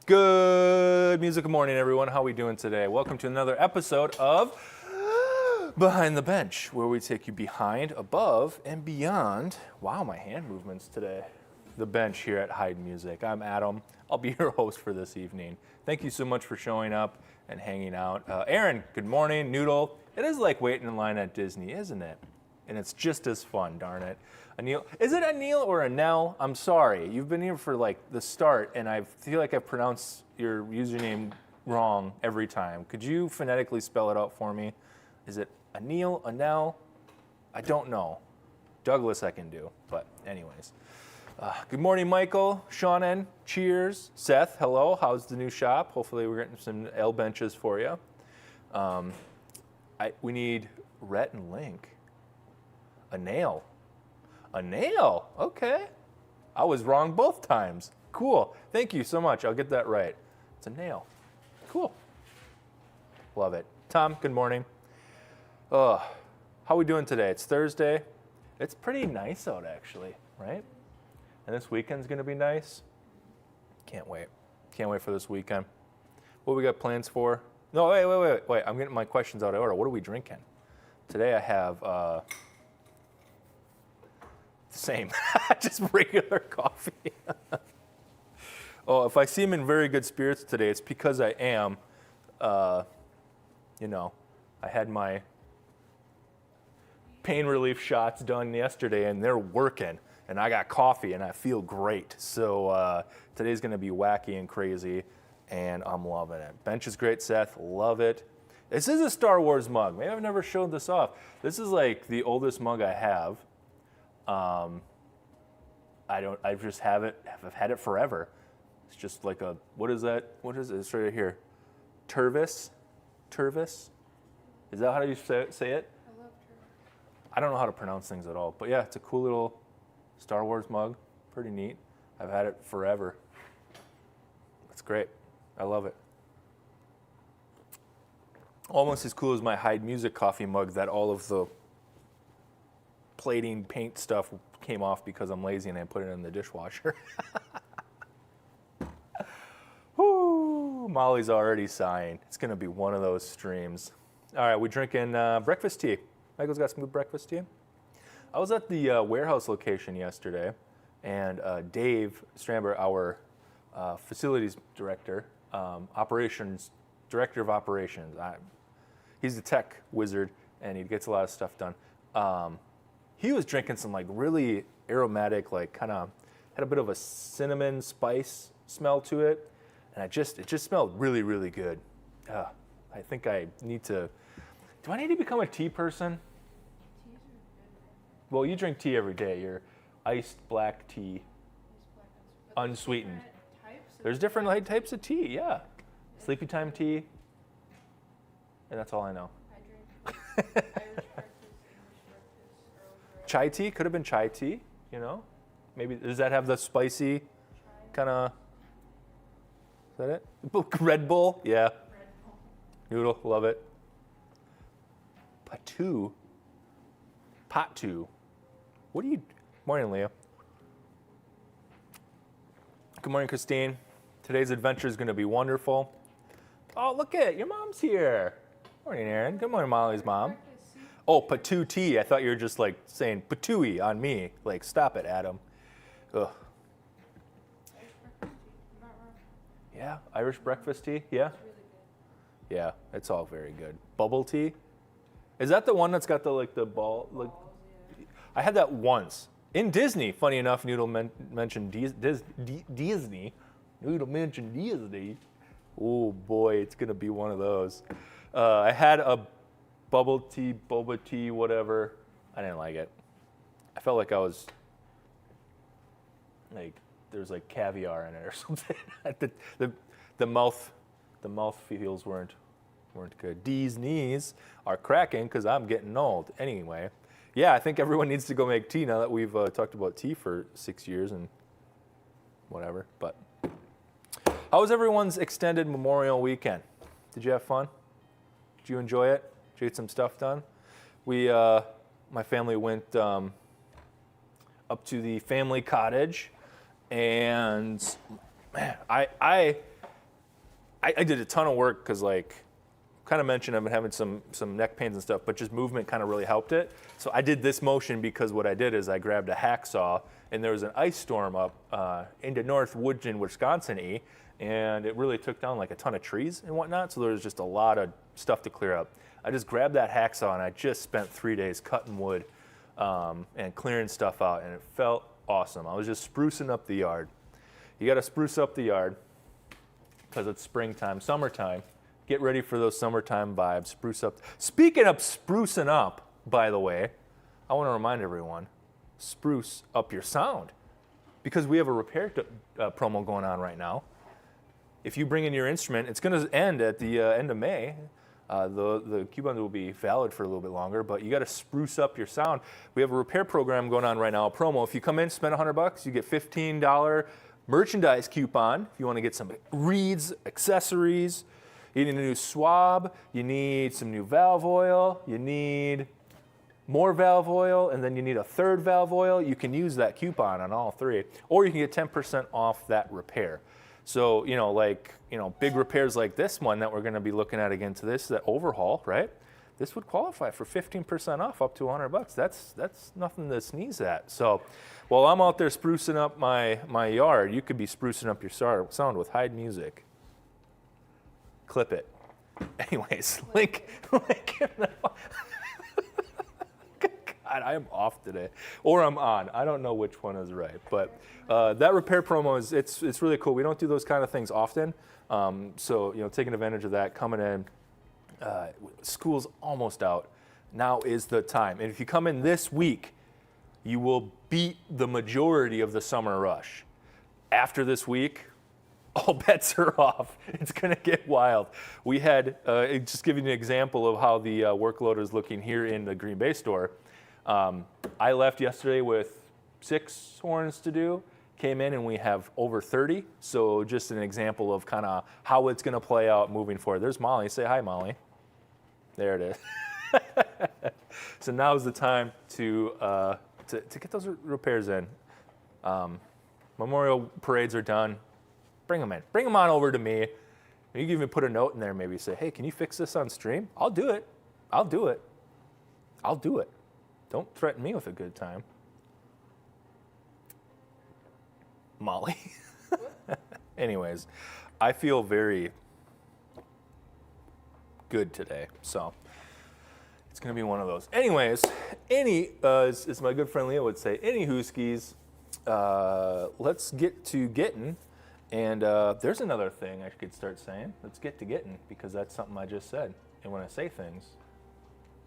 Good music morning, everyone. How are we doing today? Welcome to another episode of Behind the Bench, where we take you behind, above, and beyond. Wow, my hand movements today. The bench here at Heid Music. I'm Adam. I'll be your host for this evening. Thank you so much for showing up and hanging out. Aaron, good morning. Noodle, it is like waiting in line at Disney, isn't it? And it's just as fun, darn it. Anil, is it Anil or Anel? I'm sorry. You've been here for like the start, and I feel like I've pronounced your username wrong every time. Could you phonetically spell it out for me? Is it Anil, Anel? I don't know. Douglas I can do, but anyways. Good morning, Michael, Shannon, cheers. Seth, hello, how's the new shop? Hopefully we're getting some L benches for you. We need Rhett and Link. A nail. A nail, okay. I was wrong both times. Cool, thank you so much, I'll get that right. It's a nail, cool. Love it. Tom, good morning. How are we doing today? It's Thursday. It's pretty nice out actually, right? And this weekend's gonna be nice. Can't wait. Can't wait for this weekend. What we got plans for? No, wait. I'm getting my questions out of order. What are we drinking? Today I have, same, just regular coffee. Oh, if I seem in very good spirits today, it's because I am. I had my pain relief shots done yesterday and they're working. And I got coffee and I feel great. So today's gonna be wacky and crazy and I'm loving it. Bench is great, Seth, love it. This is a Star Wars mug. Maybe I've never showed this off. This is like the oldest mug I have. I just have it, I've had it forever. It's just like a, what is that? What is it? It's right here. Tervis? Is that how you say it? I love Tervis. I don't know how to pronounce things at all, but yeah, it's a cool little Star Wars mug, pretty neat. I've had it forever. It's great, I love it. Almost as cool as my Heid Music coffee mug that all of the plating paint stuff came off because I'm lazy and I put it in the dishwasher. Woo, Molly's already sighing. It's gonna be one of those streams. All right, we're drinking breakfast tea. Michael's got some good breakfast tea. I was at the warehouse location yesterday, and Dave Stramber, our facilities director, director of operations, he's a tech wizard, and he gets a lot of stuff done. He was drinking some like really aromatic, like kind of had a bit of a cinnamon spice smell to it, and it just smelled really, really good. I think I need to. Do I need to become a tea person? Well, you drink tea every day. You're iced black tea, unsweetened. There's different types of tea, yeah. Sleepy time tea, and that's all I know. I drink Irish breakfast, English breakfast, Earl Grey. Chai tea, could have been chai tea, you know? Maybe, does that have the spicy kind of, is that it? Red Bull, yeah. Red Bull. Noodle, love it. Patu. What do you, morning, Leah. Good morning, Christine. Today's adventure is gonna be wonderful. Oh, look at it, your mom's here. Morning, Aaron. Good morning, Molly's mom. Oh, Patu tea. I thought you were just like saying patooey on me. Like, stop it, Adam. Ugh. Yeah, Irish breakfast tea, yeah? It's really good. Yeah, it's all very good. Bubble tea? Is that the one that's got the like the ball? Like, Balls, yeah. I had that once in Disney. Funny enough, Noodle mentioned Disney. Noodle mentioned Disney. Oh boy, it's gonna be one of those. I had a bubble tea, boba tea, whatever. I didn't like it. I felt like I was like there's like caviar in it or something. the mouth feels weren't good. D's knees are cracking because I'm getting old. Anyway, yeah, I think everyone needs to go make tea now that we've talked about tea for 6 years and whatever. But how was everyone's extended Memorial weekend? Did you have fun? Did you enjoy it? Did you get some stuff done? My family went up to the family cottage, and man, I I did a ton of work because, like, kind of mentioned I've been having some neck pains and stuff, but just movement kind of really helped it. So I did this motion because what I did is I grabbed a hacksaw, and there was an ice storm up into North Woodgen, Wisconsin, and it really took down like a ton of trees and whatnot. So there was just a lot of stuff to clear up. I just grabbed that hacksaw, and I just spent 3 days cutting wood and clearing stuff out, and it felt awesome. I was just sprucing up the yard. You got to spruce up the yard because it's springtime, summertime. Get ready for those summertime vibes. Spruce up. Speaking of sprucing up, by the way, I want to remind everyone, spruce up your sound because we have a repair promo going on right now. If you bring in your instrument, it's going to end at the end of May. The coupons will be valid for a little bit longer, but you got to spruce up your sound. We have a repair program going on right now, a promo. If you come in, spend $100, you get $15 merchandise coupon. If you want to get some reeds, accessories, you need a new swab, you need some new valve oil, you need more valve oil, and then you need a third valve oil. You can use that coupon on all three, or you can get 10% off that repair. So, big repairs like this one that we're going to be looking at again to this, that overhaul, right? This would qualify for 15% off up to $100. That's nothing to sneeze at. So while I'm out there sprucing up my yard, you could be sprucing up your sound with Heid music. Clip it. Anyways, link in the... God, I am off today. Or I'm on. I don't know which one is right. But that repair promo, it's really cool. We don't do those kind of things often. So, taking advantage of that, coming in. School's almost out. Now is the time. And if you come in this week, you will beat the majority of the summer rush. After this week, all bets are off. It's going to get wild. We had, just giving you an example of how the workload is looking here in the Green Bay store. I left yesterday with 6 horns to do, came in and we have over 30. So just an example of kind of how it's going to play out moving forward. There's Molly. Say hi, Molly. There it is. So now is the time to get those repairs in. Memorial parades are done. Bring them in. Bring them on over to me. You can even put a note in there, maybe say, hey, can you fix this on stream? I'll do it. I'll do it. I'll do it. Don't threaten me with a good time. Molly. Anyways, I feel very good today, so it's going to be one of those. Anyways, as my good friend Leo would say, any hooskies, let's get to getting. And there's another thing I could start saying. Let's get to getting, because that's something I just said. And when I say things,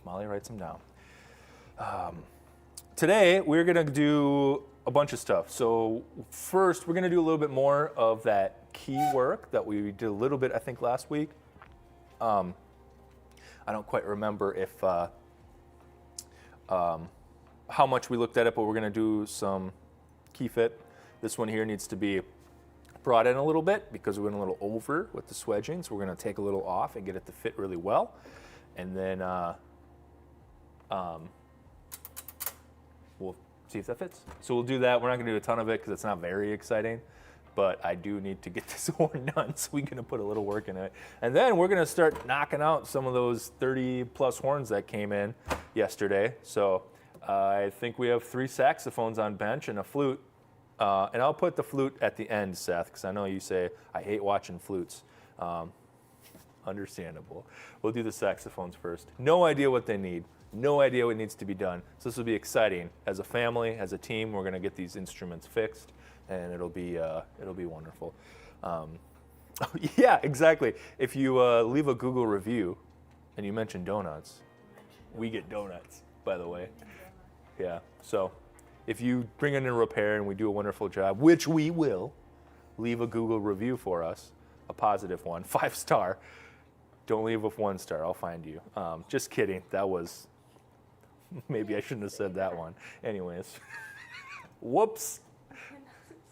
Molly writes them down. Today, we're going to do a bunch of stuff. So first, we're going to do a little bit more of that key work that we did a little bit, I think, last week. I don't quite remember if how much we looked at it, but we're going to do some key fit. This one here needs to be brought in a little bit because we went a little over with the swedging, so we're going to take a little off and get it to fit really well. And then we'll see if that fits. So we'll do that. We're not going to do a ton of it because it's not very exciting, but I do need to get this horn done, so we're going to put a little work in it. And then we're going to start knocking out some of those 30-plus horns that came in yesterday. So I think we have 3 saxophones on bench and a flute. And I'll put the flute at the end, Seth, because I know you say, I hate watching flutes. Understandable. We'll do the saxophones first. No idea what they need. No idea what needs to be done. So this will be exciting. As a family, as a team, we're going to get these instruments fixed, and it'll be wonderful. Yeah, exactly. If you leave a Google review and you mention donuts, we get donuts, by the way. Yeah, so if you bring in a repair and we do a wonderful job, which we will, leave a Google review for us, a positive one, 5-star. Don't leave with 1 star. I'll find you. Just kidding. That was, maybe I shouldn't have said that one. Anyways, whoops.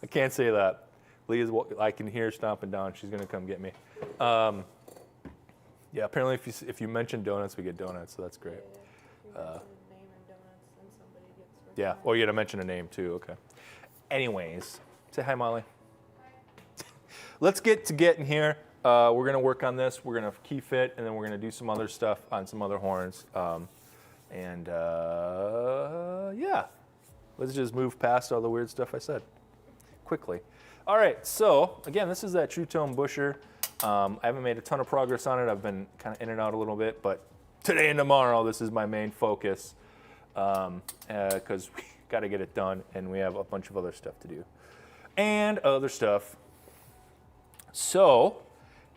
I can't say that. Leah's, I can hear her stomping down. She's going to come get me. Yeah, apparently if you mention donuts, we get donuts, so that's great. Yeah, or you got to mention a name too, okay. Anyways, say hi, Molly. Let's get to getting here. we're gonna work on this. We're gonna key fit, and then we're gonna do some other stuff on some other horns. Yeah, let's just move past all the weird stuff I said quickly. All right, so again, this is that True Tone busher. I haven't made a ton of progress on it. I've been kind of in and out a little bit, but today and tomorrow, this is my main focus because we got to get it done, and we have a bunch of other stuff to do. And other stuff. So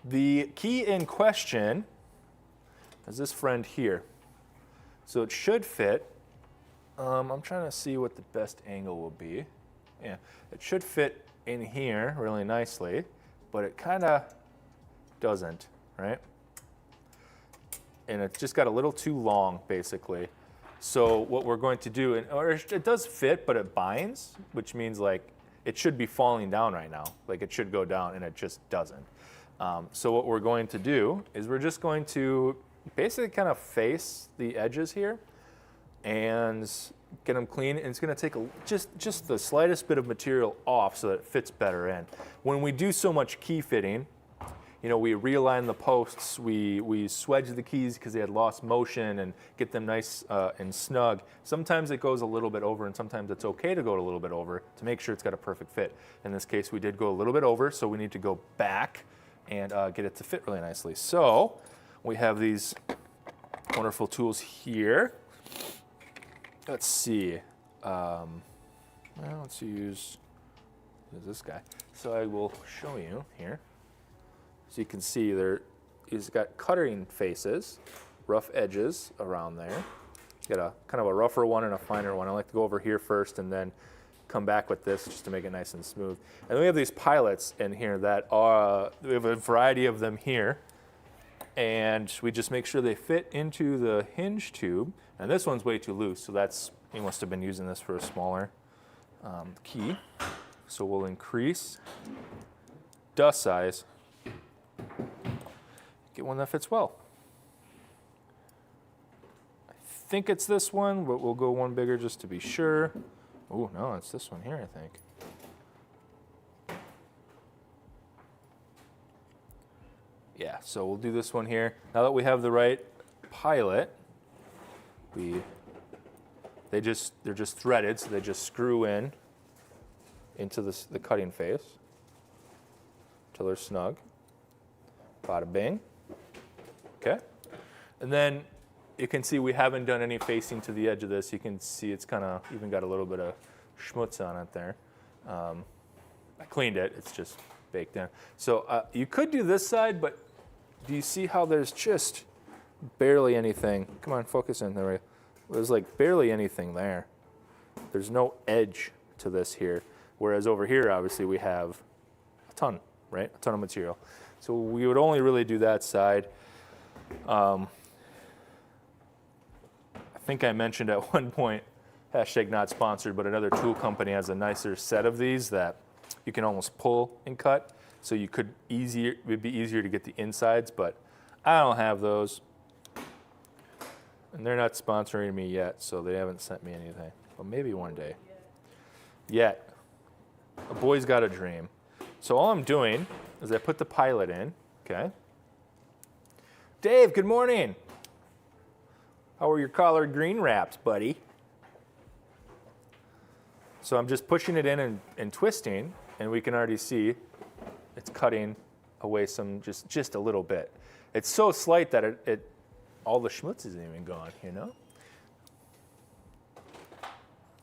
the key in question is this friend here. So it should fit. I'm trying to see what the best angle will be. Yeah, it should fit in here really nicely, but it kind of doesn't, right? And it's just got a little too long, basically. So what we're going to do, or it does fit, but it binds, which means like it should be falling down right now. Like it should go down, and it just doesn't. So what we're going to do is we're just going to basically kind of face the edges here and get them clean. And it's going to take just the slightest bit of material off so that it fits better in. When we do so much key fitting, you know, we realign the posts, we swedge the keys because they had lost motion and get them nice and snug. Sometimes it goes a little bit over, and sometimes it's okay to go a little bit over to make sure it's got a perfect fit. In this case, we did go a little bit over, so we need to go back and get it to fit really nicely. So we have these wonderful tools here. Let's see. Well, let's use this guy. So I will show you here. So you can see he's got cutting faces, rough edges around there. Got a kind of a rougher one and a finer one. I like to go over here first and then come back with this just to make it nice and smooth. And then we have these pilots in here that are, we have a variety of them here. And we just make sure they fit into the hinge tube. And this one's way too loose, so he must have been using this for a smaller key. So we'll increase dust size. Get one that fits well. I think it's this one, but we'll go one bigger just to be sure. Oh, no, it's this one here, I think. Yeah, so we'll do this one here. Now that we have the right pilot, they're just threaded, so they just screw in into the cutting face until they're snug. Bada bing. Okay. And then you can see we haven't done any facing to the edge of this. You can see it's kind of even got a little bit of schmutz on it there. I cleaned it. It's just baked in. So you could do this side, but do you see how there's just barely anything? Come on, focus in. There we go. There's like barely anything there. There's no edge to this here. Whereas over here, obviously, we have a ton, right? A ton of material. So we would only really do that side. I think I mentioned at one point, hashtag not sponsored, but another tool company has a nicer set of these that you can almost pull and cut. So it would be easier to get the insides, but I don't have those. And they're not sponsoring me yet, so they haven't sent me anything. But maybe one day. Yet. A boy's got a dream. So all I'm doing is I put the pilot in, okay? Dave, good morning. How are your collard green wraps, buddy? So I'm just pushing it in and twisting, and we can already see it's cutting away some, just a little bit. It's so slight that all the schmutz isn't even gone, you know?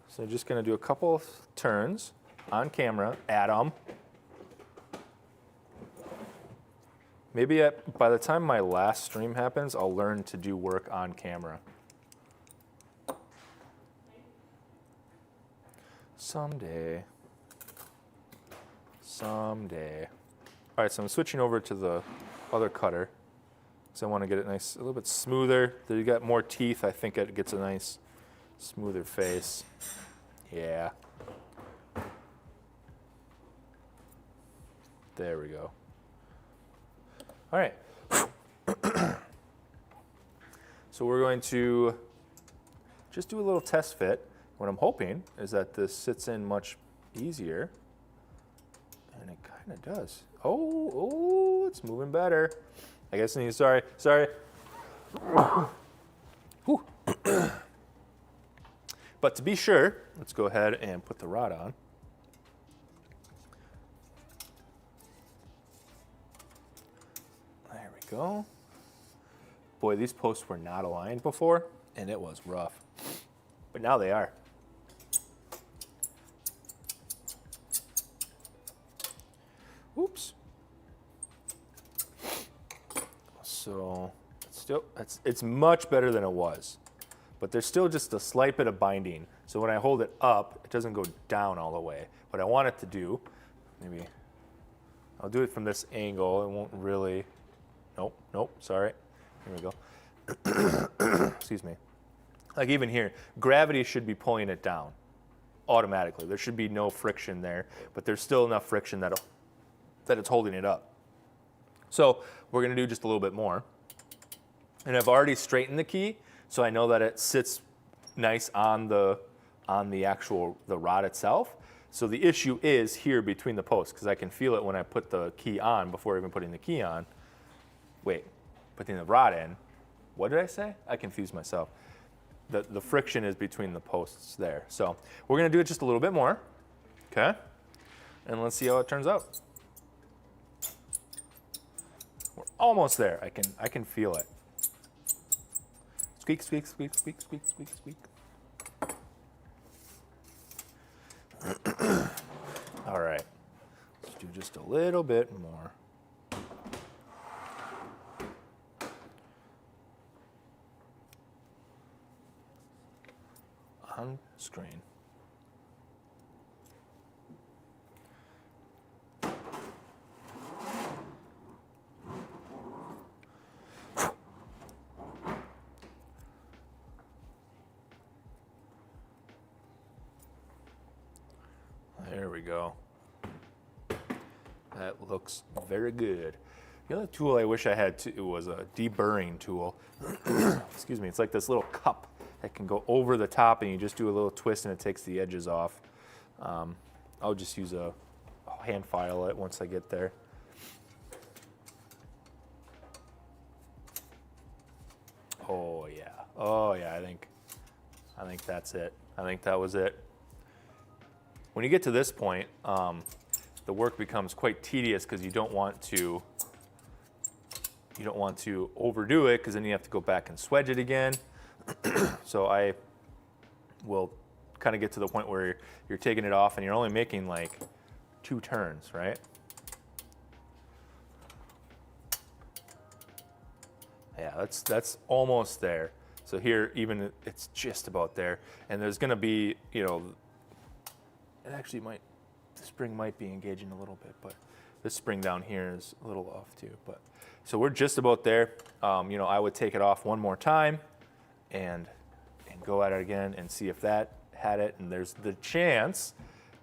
So just gonna do a couple of turns on camera, at them. Maybe by the time my last stream happens, I'll learn to do work on camera. Someday. Someday. All right, so I'm switching over to the other cutter because I want to get it nice, a little bit smoother. There you got more teeth. I think it gets a nice, smoother face. Yeah. There we go. All right. So we're going to just do a little test fit. What I'm hoping is that this sits in much easier. And it kind of does. Oh, it's moving better. I guess I need, sorry. Whew. But to be sure, let's go ahead and put the rod on. There we go. Boy, these posts were not aligned before, and it was rough. But now they are. Oops. So it's much better than it was, but there's still just a slight bit of binding. So when I hold it up, it doesn't go down all the way. What I want it to do, maybe I'll do it from this angle. It won't really. Nope. Sorry. Here we go. Excuse me. Like even here, gravity should be pulling it down automatically. There should be no friction there, but there's still enough friction that it's holding it up. So we're going to do just a little bit more. And I've already straightened the key, so I know that it sits nice on the rod itself. So the issue is here between the posts, because I can feel it when I put the key on before even putting the key on. Wait, putting the rod in. What did I say? I confused myself. The friction is between the posts there. So we're going to do it just a little bit more, okay? And let's see how it turns out. We're almost there. I can feel it. Squeak, squeak, squeak, squeak, squeak, squeak, squeak. All right. Let's do just a little bit more. On screen. There we go. That looks very good. The other tool I wish I had too was a deburring tool. Excuse me, it's like this little cup that can go over the top and you just do a little twist and it takes the edges off. I'll just use a hand file it once I get there. Oh yeah, I think that's it. I think that was it. When you get to this point, the work becomes quite tedious because you don't want to overdo it, because then you have to go back and swedge it again. So I will kind of get to the point where you're taking it off and you're only making like 2 turns, right? Yeah, that's almost there. So here, even it's just about there. And there's gonna be, it actually the spring might be engaging a little bit, but this spring down here is a little off too. But so we're just about there. I would take it off one more time and go at it again and see if that had it. And there's the chance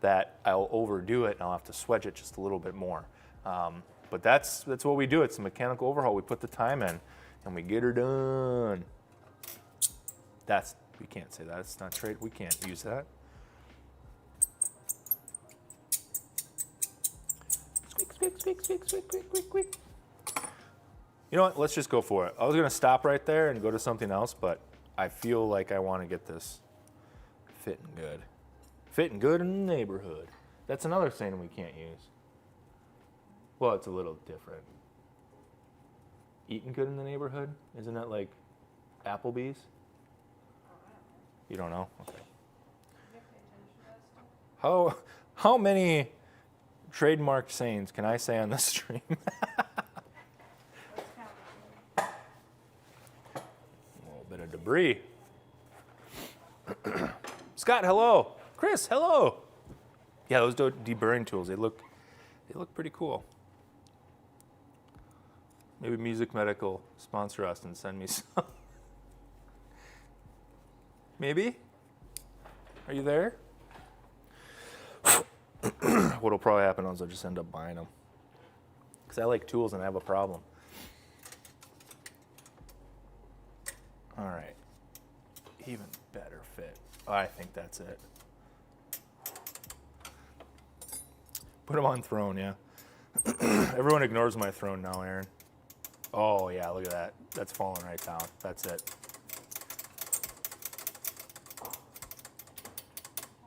that I'll overdo it and I'll have to swedge it just a little bit more. But that's what we do. It's a mechanical overhaul. We put the time in and we get her done. We can't say that. It's not trade. We can't use that. Squeak, squeak, squeak, squeak, squeak, squeak, squeak. You know what? Let's just go for it. I was going to stop right there and go to something else, but I feel like I want to get this fitting good. Fitting good in the neighborhood. That's another saying we can't use. Well, it's a little different. Eating good in the neighborhood? Isn't that like Applebee's? You don't know? Okay. How many trademarked sayings can I say on this stream? A little bit of debris. Scott, hello. Chris, hello. Yeah, those deburring tools, they look pretty cool. Maybe Music Medical sponsor us and send me some. Maybe? Are you there? What'll probably happen is I'll just end up buying them. Because I like tools and I have a problem. All right. Even better fit. I think that's it. Put them on throne, yeah. Everyone ignores my throne now, Aaron. Oh yeah, look at that. That's falling right down. That's it.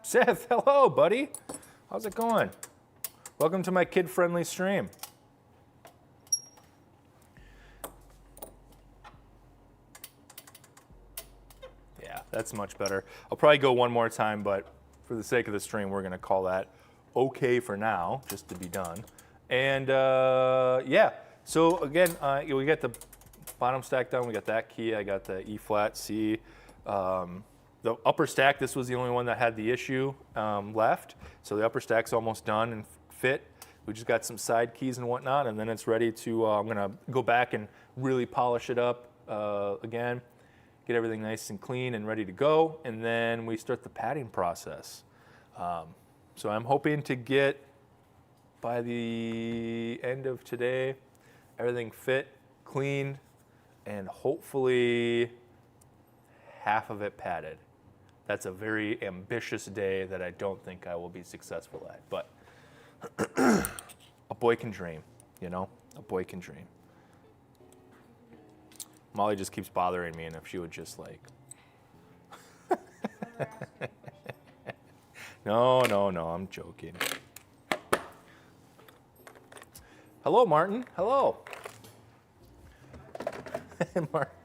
Seth, hello, buddy. How's it going? Welcome to my kid-friendly stream. Yeah, that's much better. I'll probably go one more time, but for the sake of the stream, we're gonna call that okay for now, just to be done. And yeah, so again, we got the bottom stack done. We got that key. I got the E flat, C. The upper stack, this was the only one that had the issue left. So the upper stack's almost done and fit. We just got some side keys and whatnot, and then it's ready to, I'm gonna go back and really polish it up again, get everything nice and clean and ready to go, and then we start the padding process. So I'm hoping to get, by the end of today, everything fit, cleaned, and hopefully half of it padded. That's a very ambitious day that I don't think I will be successful at, but a boy can dream, you know? A boy can dream. Molly just keeps bothering me, and if she would just like... No, I'm joking. Hello, Martin. Hello. Martin.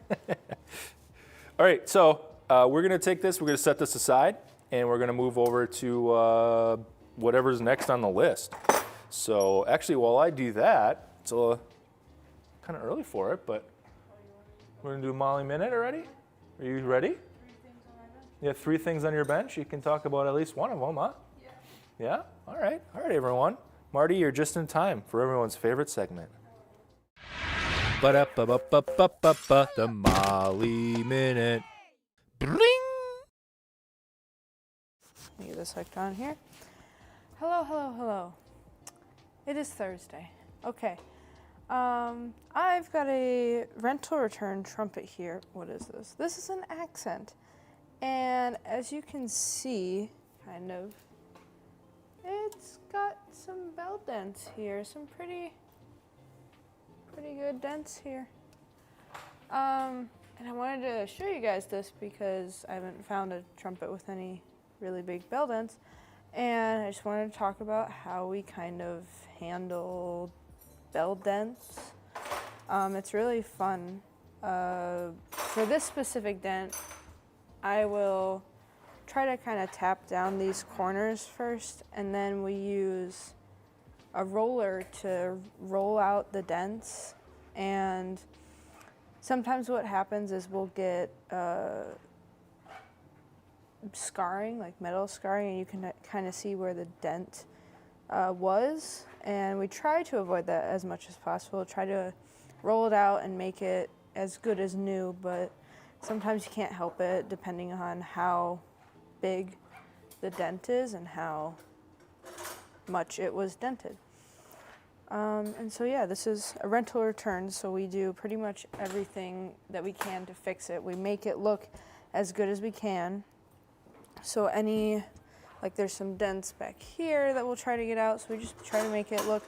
All right, so we're going to take this, we're going to set this aside, and we're going to move over to whatever's next on the list. So actually, while I do that, it's kind of early for it, but we're going to do Molly Minute already. Are you ready? 3 things on my bench. You have 3 things on your bench. You can talk about at least one of them, huh? Yeah. Yeah? All right, everyone. Marty, you're just in time for everyone's favorite segment. Ba-da-ba-ba-ba-ba-ba, the Molly Minute. Bling! Let me get this hooked on here. Hello. It is Thursday. Okay. I've got a rental return trumpet here. What is this? This is an accent. And as you can see, kind of, it's got some bell dents here. Some pretty good dents here. And I wanted to show you guys this because I haven't found a trumpet with any really big bell dents. And I just wanted to talk about how we kind of handle bell dents. It's really fun. For this specific dent, I will try to kind of tap down these corners first, and then we use a roller to roll out the dents. And sometimes what happens is we'll get scarring, like metal scarring, and you can kind of see where the dent was. And we try to avoid that as much as possible. Try to roll it out and make it as good as new, but sometimes you can't help it depending on how big the dent is and how much it was dented. And so yeah, this is a rental return, so we do pretty much everything that we can to fix it. We make it look as good as we can. So like there's some dents back here that we'll try to get out, so we just try to make it look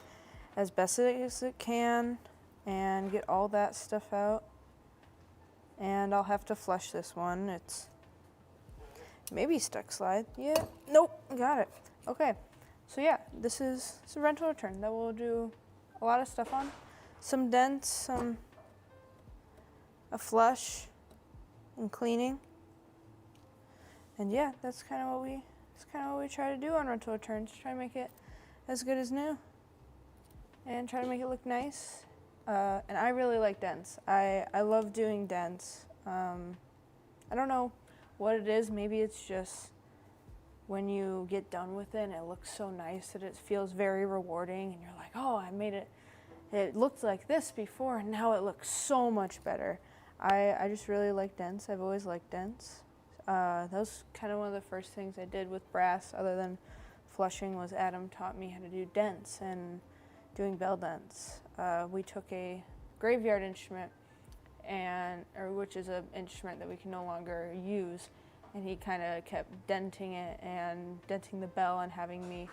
as best as it can and get all that stuff out. And I'll have to flush this one. It's maybe stuck slide. Yeah, nope, got it. Okay, so yeah, this is a rental return that we'll do a lot of stuff on. Some dents, a flush, and cleaning. And yeah, that's kind of what we try to do on rental returns. Try to make it as good as new, and try to make it look nice. And I really like dents. I love doing dents. I don't know what it is. Maybe it's just when you get done with it and it looks so nice that it feels very rewarding, and you're like, oh, I made it. It looked like this before, and now it looks so much better. I just really like dents. I've always liked dents. That was kind of one of the first things I did with brass, other than flushing, was Adam taught me how to do dents and doing bell dents. We took a graveyard instrument, which is an instrument that we can no longer use, and he kind of kept denting it and denting the bell and having me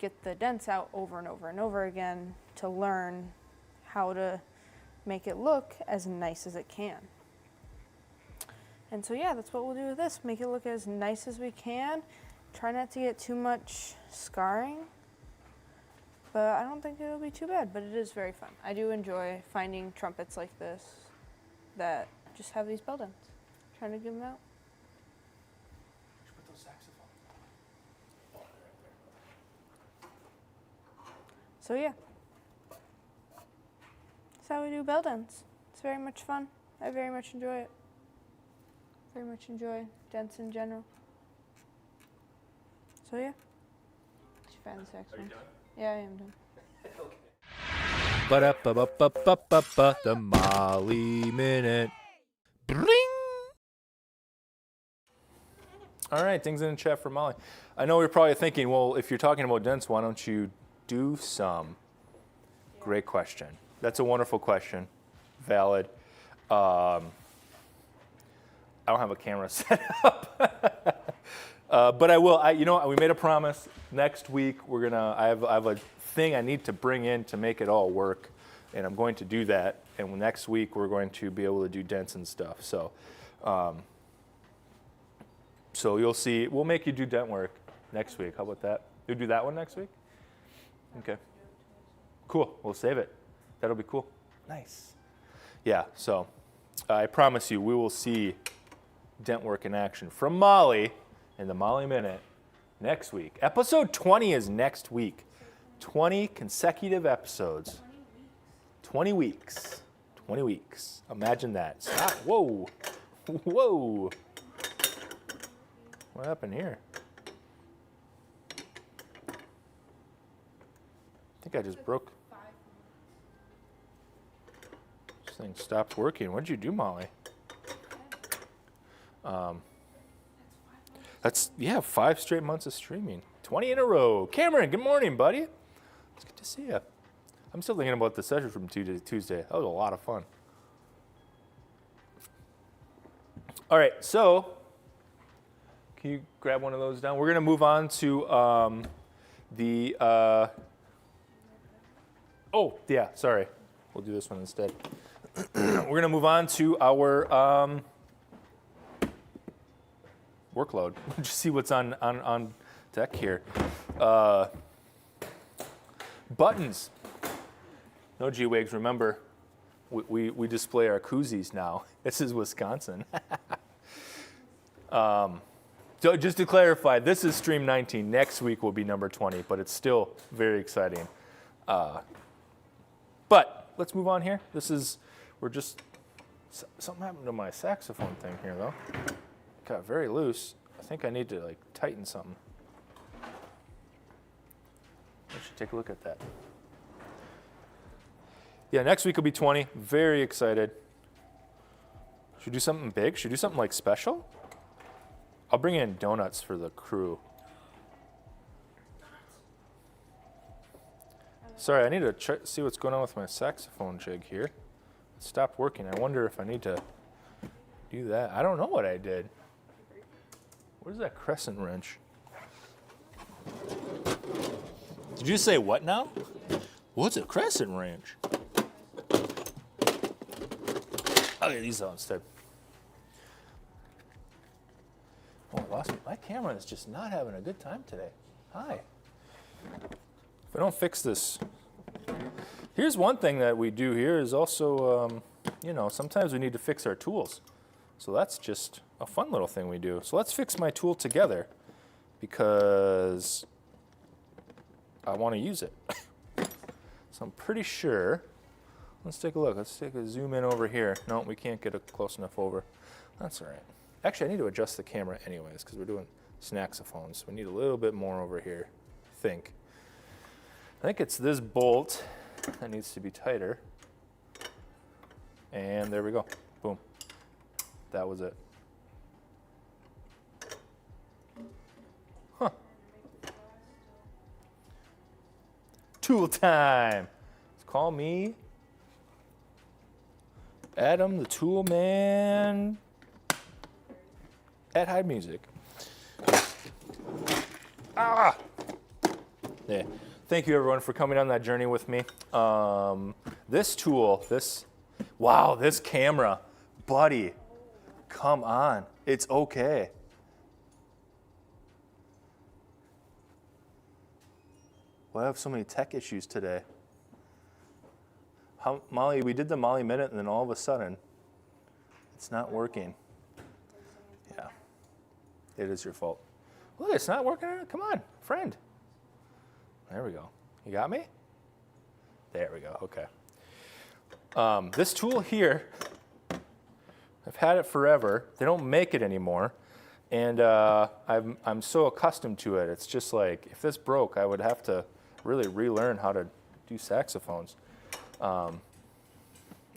get the dents out over and over and over again to learn how to make it look as nice as it can. And so yeah, that's what we'll do with this. Make it look as nice as we can. Try not to get too much scarring, but I don't think it'll be too bad, but it is very fun. I do enjoy finding trumpets like this that just have these bell dents. Trying to give them out. Put those saxophones. So yeah, that's how we do bell dents. It's very much fun. I very much enjoy it. Very much enjoy dents in general. So yeah, did you find the saxophone? Are you done? Yeah, I am done. Ba-da-ba-ba-ba-ba-ba, the Molly Minute. Bring! All right, things in the chat for Molly. I know you're probably thinking, well, if you're talking about dents, why don't you do some? Great question. That's a wonderful question. Valid. I don't have a camera set up. But I will. You know what? We made a promise. Next week, we're gonna. I have a thing I need to bring in to make it all work, and I'm going to do that. And next week, we're going to be able to do dents and stuff. So, so you'll see. We'll make you do dent work next week. How about that? You'll do that one next week. Okay. Cool. We'll save it. That'll be cool. Nice. Yeah. So, I promise you, we will see dent work in action from Molly in the Molly Minute next week. Episode 20 is next week. 20 consecutive episodes. 20 weeks. 20 weeks. Imagine that. Stop. Whoa. Whoa. What happened here? I think I just broke. This thing stopped working. What did you do, Molly? That's, yeah, 5 straight months of streaming. 20 in a row. Cameron, good morning, buddy. It's good to see you. I'm still thinking about the session from Tuesday. That was a lot of fun. All right, so can you grab one of those down? We're going to move on to oh, yeah, sorry. We'll do this one instead. We're going to move on to our workload. Just see what's on deck here. Buttons. No G-Wigs, remember, we display our koozies now. This is Wisconsin. So just to clarify, this is stream 19. Next week will be number 20, but it's still very exciting. But let's move on here. Something happened to my saxophone thing here, though. Got very loose. I think I need to tighten something. I should take a look at that. Yeah, next week will be 20. Very excited. Should we do something big? Should we do something special? I'll bring in donuts for the crew. Sorry, I need to see what's going on with my saxophone jig here. It stopped working. I wonder if I need to do that. I don't know what I did. Where's that crescent wrench? Did you say what now? What's a crescent wrench? I'll get these out instead. Oh, I lost my camera is just not having a good time today. Hi. If I don't fix this. Here's one thing that we do here is also, sometimes we need to fix our tools. So that's just a fun little thing we do. So let's fix my tool together because I want to use it. So I'm pretty sure. Let's take a look. Let's take a zoom in over here. No, we can't get it close enough over. That's all right. Actually, I need to adjust the camera anyways because we're doing snaxophones. So we need a little bit more over here, I think. I think it's this bolt that needs to be tighter. And there we go. Boom. That was it. Huh. Tool time. Let's call me Adam the Tool Man at Heid Music. Ah! Yeah. Thank you everyone for coming on that journey with me. This tool, wow, this camera, buddy, come on, it's okay. Why have so many tech issues today? Molly, we did the Molly Minute and then all of a sudden, it's not working. Yeah, it is your fault. Look, it's not working. Come on, friend. There we go. You got me? There we go, okay. This tool here, I've had it forever. They don't make it anymore. And I'm so accustomed to it. It's just like, if this broke, I would have to really relearn how to do saxophones.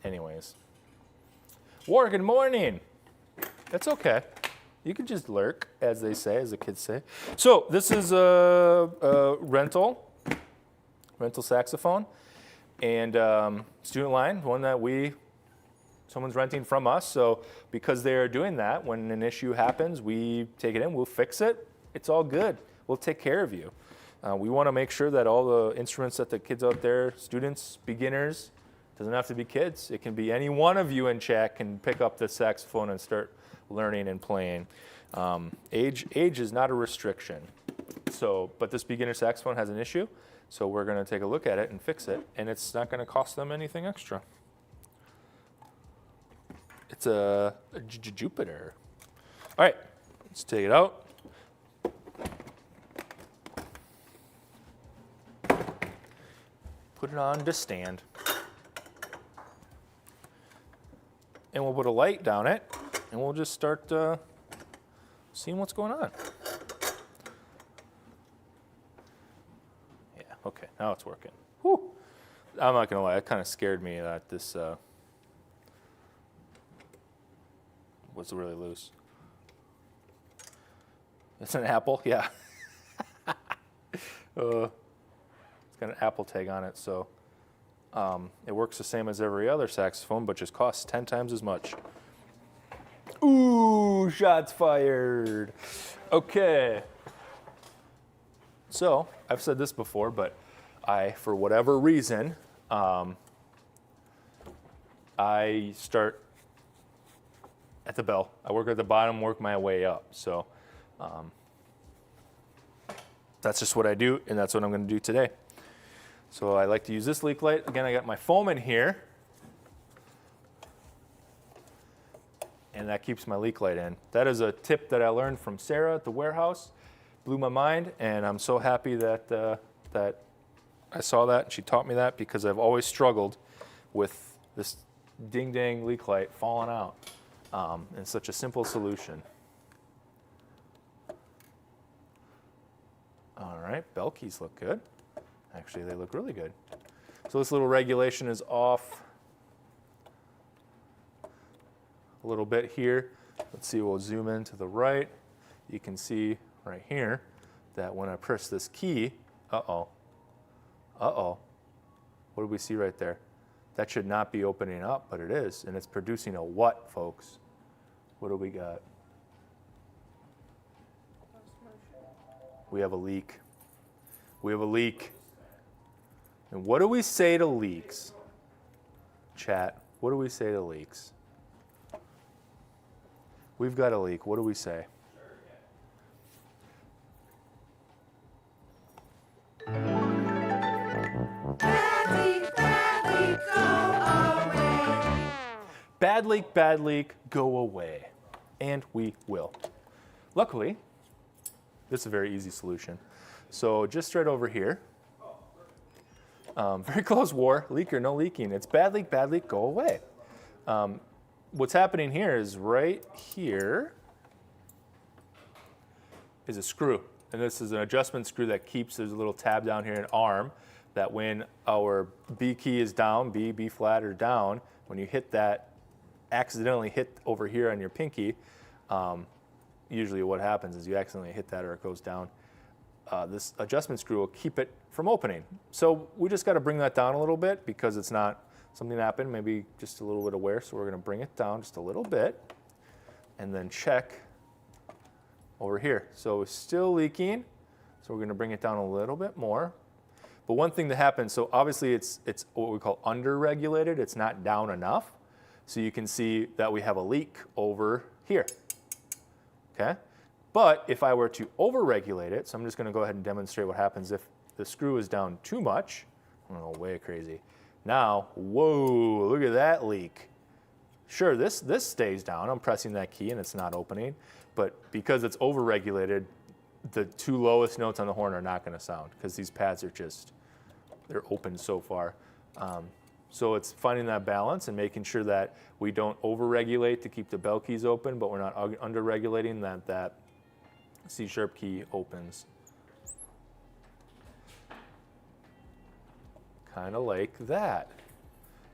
Anyways. War, good morning. That's okay. You can just lurk, as they say, as the kids say. So this is a rental saxophone, and student line, one that someone's renting from us. So because they are doing that, when an issue happens, we take it in, we'll fix it. It's all good. We'll take care of you. We want to make sure that all the instruments that the kids out there, students, beginners, doesn't have to be kids. It can be any one of you in chat can pick up the saxophone and start learning and playing. Age is not a restriction. So, but this beginner saxophone has an issue, so we're going to take a look at it and fix it, and it's not going to cost them anything extra. It's a Jupiter. All right, let's take it out. Put it on to stand. And we'll put a light down it, and we'll just start seeing what's going on. Yeah, okay, now it's working. Whew. I'm not gonna lie, it kind of scared me that this was really loose. It's an Apple, yeah. It's got an Apple tag on it, so it works the same as every other saxophone, but just costs 10 times as much. Ooh, shots fired. Okay. So, I've said this before, but for whatever reason, I start at the bell. I work at the bottom, work my way up. So, that's just what I do, and that's what I'm going to do today. So I like to use this leak light. Again, I got my foam in here, and that keeps my leak light in. That is a tip that I learned from Sarah at the warehouse. Blew my mind, and I'm so happy that that I saw that and she taught me that, because I've always struggled with this ding-dang leak light falling out. And such a simple solution. All right, bell keys look good. Actually, they look really good. So this little regulation is off a little bit here. Let's see, we'll zoom in to the right. You can see right here that when I press this key, what do we see right there? That should not be opening up, but it is, and it's producing a what, folks? What do we got? We have a leak. We have a leak. And what do we say to leaks? Chat, what do we say to leaks? We've got a leak. What do we say? Bad leak, go away. And we will. Luckily, this is a very easy solution. So just right over here, very close, War, leak or no leaking. It's bad leak, go away. What's happening here is right here is a screw. And this is an adjustment screw that keeps, there's a little tab down here, an arm, that when our B key is down, B flat or down, when you hit that, accidentally hit over here on your pinky, usually what happens is you accidentally hit that or it goes down. This adjustment screw will keep it from opening. So we just got to bring that down a little bit because it's not something that happened, maybe just a little bit of wear. So we're going to bring it down just a little bit and then check over here. So it's still leaking, So we're going to bring it down a little bit more. But one thing that happens, so obviously it's what we call under-regulated. It's not down enough. So you can see that we have a leak over here, okay? But if I were to over-regulate it, so I'm just going to go ahead and demonstrate what happens if the screw is down too much. Oh, way crazy. Now, whoa, look at that leak. Sure, this stays down. I'm pressing that key and it's not opening. But because it's over-regulated, the two lowest notes on the horn are not going to sound because these pads are just, they're open so far. So it's finding that balance and making sure that we don't over-regulate to keep the bell keys open, but we're not under-regulating that C-sharp key opens. Kind of like that.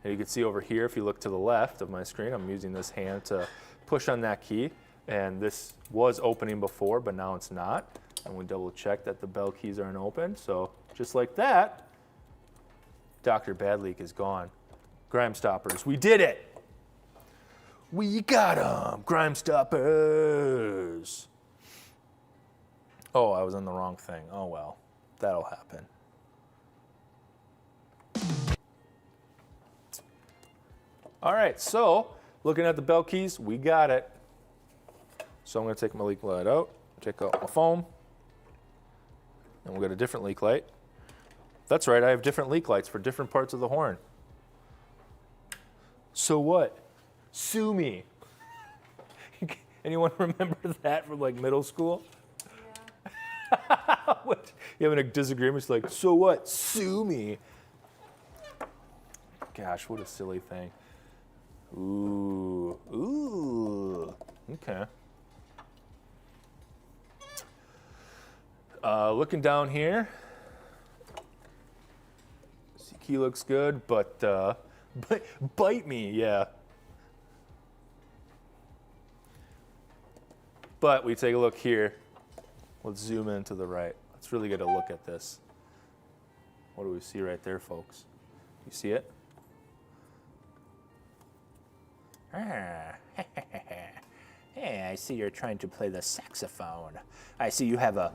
And you can see over here, if you look to the left of my screen, I'm using this hand to push on that key. And this was opening before, but now it's not. And we double check that the bell keys aren't open. So just like that, Dr. Bad Leak is gone. Grime stoppers, we did it. We got them, grime stoppers. Oh, I was on the wrong thing. Oh well, that'll happen. All right, so looking at the bell keys, we got it. So I'm going to take my leak light out, take out my foam, and we'll get a different leak light. That's right, I have different leak lights for different parts of the horn. So what? Sue me. Anyone remember that from like middle school? Yeah. What? You having a disagreement? It's like, so what? Sue me. Gosh, what a silly thing. Ooh, ooh, okay. Looking down here, see key looks good, but bite me, yeah. But we take a look here. Let's zoom in to the right. Let's really get a look at this. What do we see right there, folks? You see it? Hey, I see you're trying to play the saxophone. I see you have a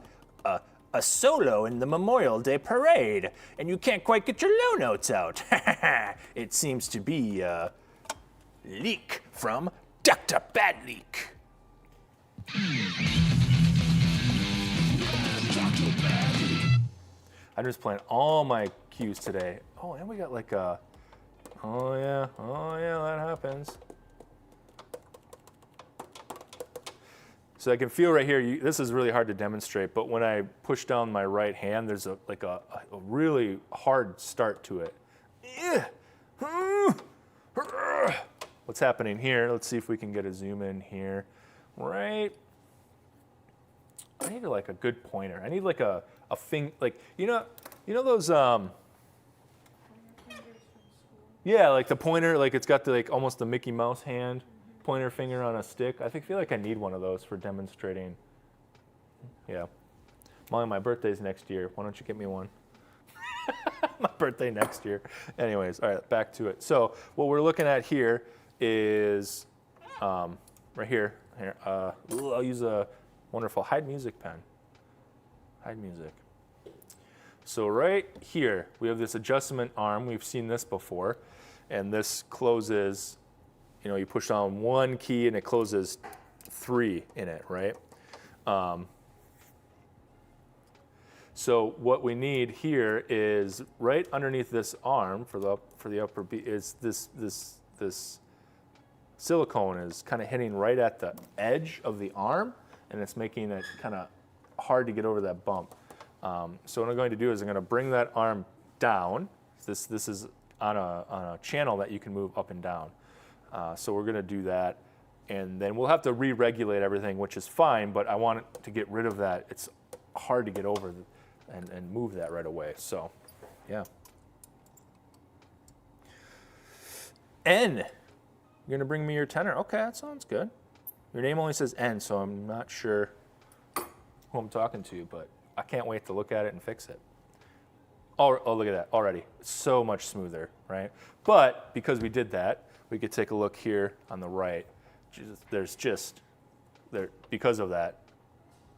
solo in the Memorial Day Parade, and you can't quite get your low notes out. It seems to be a leak from Dr. Bad Leak. I'm just playing all my cues today. Oh, and we got like a, oh yeah, that happens. So I can feel right here, this is really hard to demonstrate, but when I push down my right hand, there's a really hard start to it. What's happening here? Let's see if we can get a zoom in here. Right. I need like a good pointer. I need like a thing, like, you know those, yeah, like the pointer, like it's got the, like almost the Mickey Mouse hand. Pointer finger on a stick. I feel like I need one of those for demonstrating. Yeah. Molly, my birthday's next year. Why don't you get me one? My birthday next year. Anyways, all right, back to it. So what we're looking at here is right here. I'll use a wonderful Heid music pen. Heid music. So right here, we have this adjustment arm. We've seen this before. And this closes, you know, you push down one key and it closes 3 in it, right? So what we need here is right underneath this arm for the upper B is this silicone is kind of hitting right at the edge of the arm, and it's making it kind of hard to get over that bump. So what I'm going to do is I'm going to bring that arm down. This is on a channel that you can move up and down. So we're going to do that, and then we'll have to re-regulate everything, which is fine, but I want it to get rid of that. It's hard to get over and move that right away. So, yeah. N. You're going to bring me your tenor. Okay, that sounds good. Your name only says N, so I'm not sure who I'm talking to, but I can't wait to look at it and fix it. Oh, look at that already. It's so much smoother, right? But because we did that, we could take a look here on the right. There's just, because of that,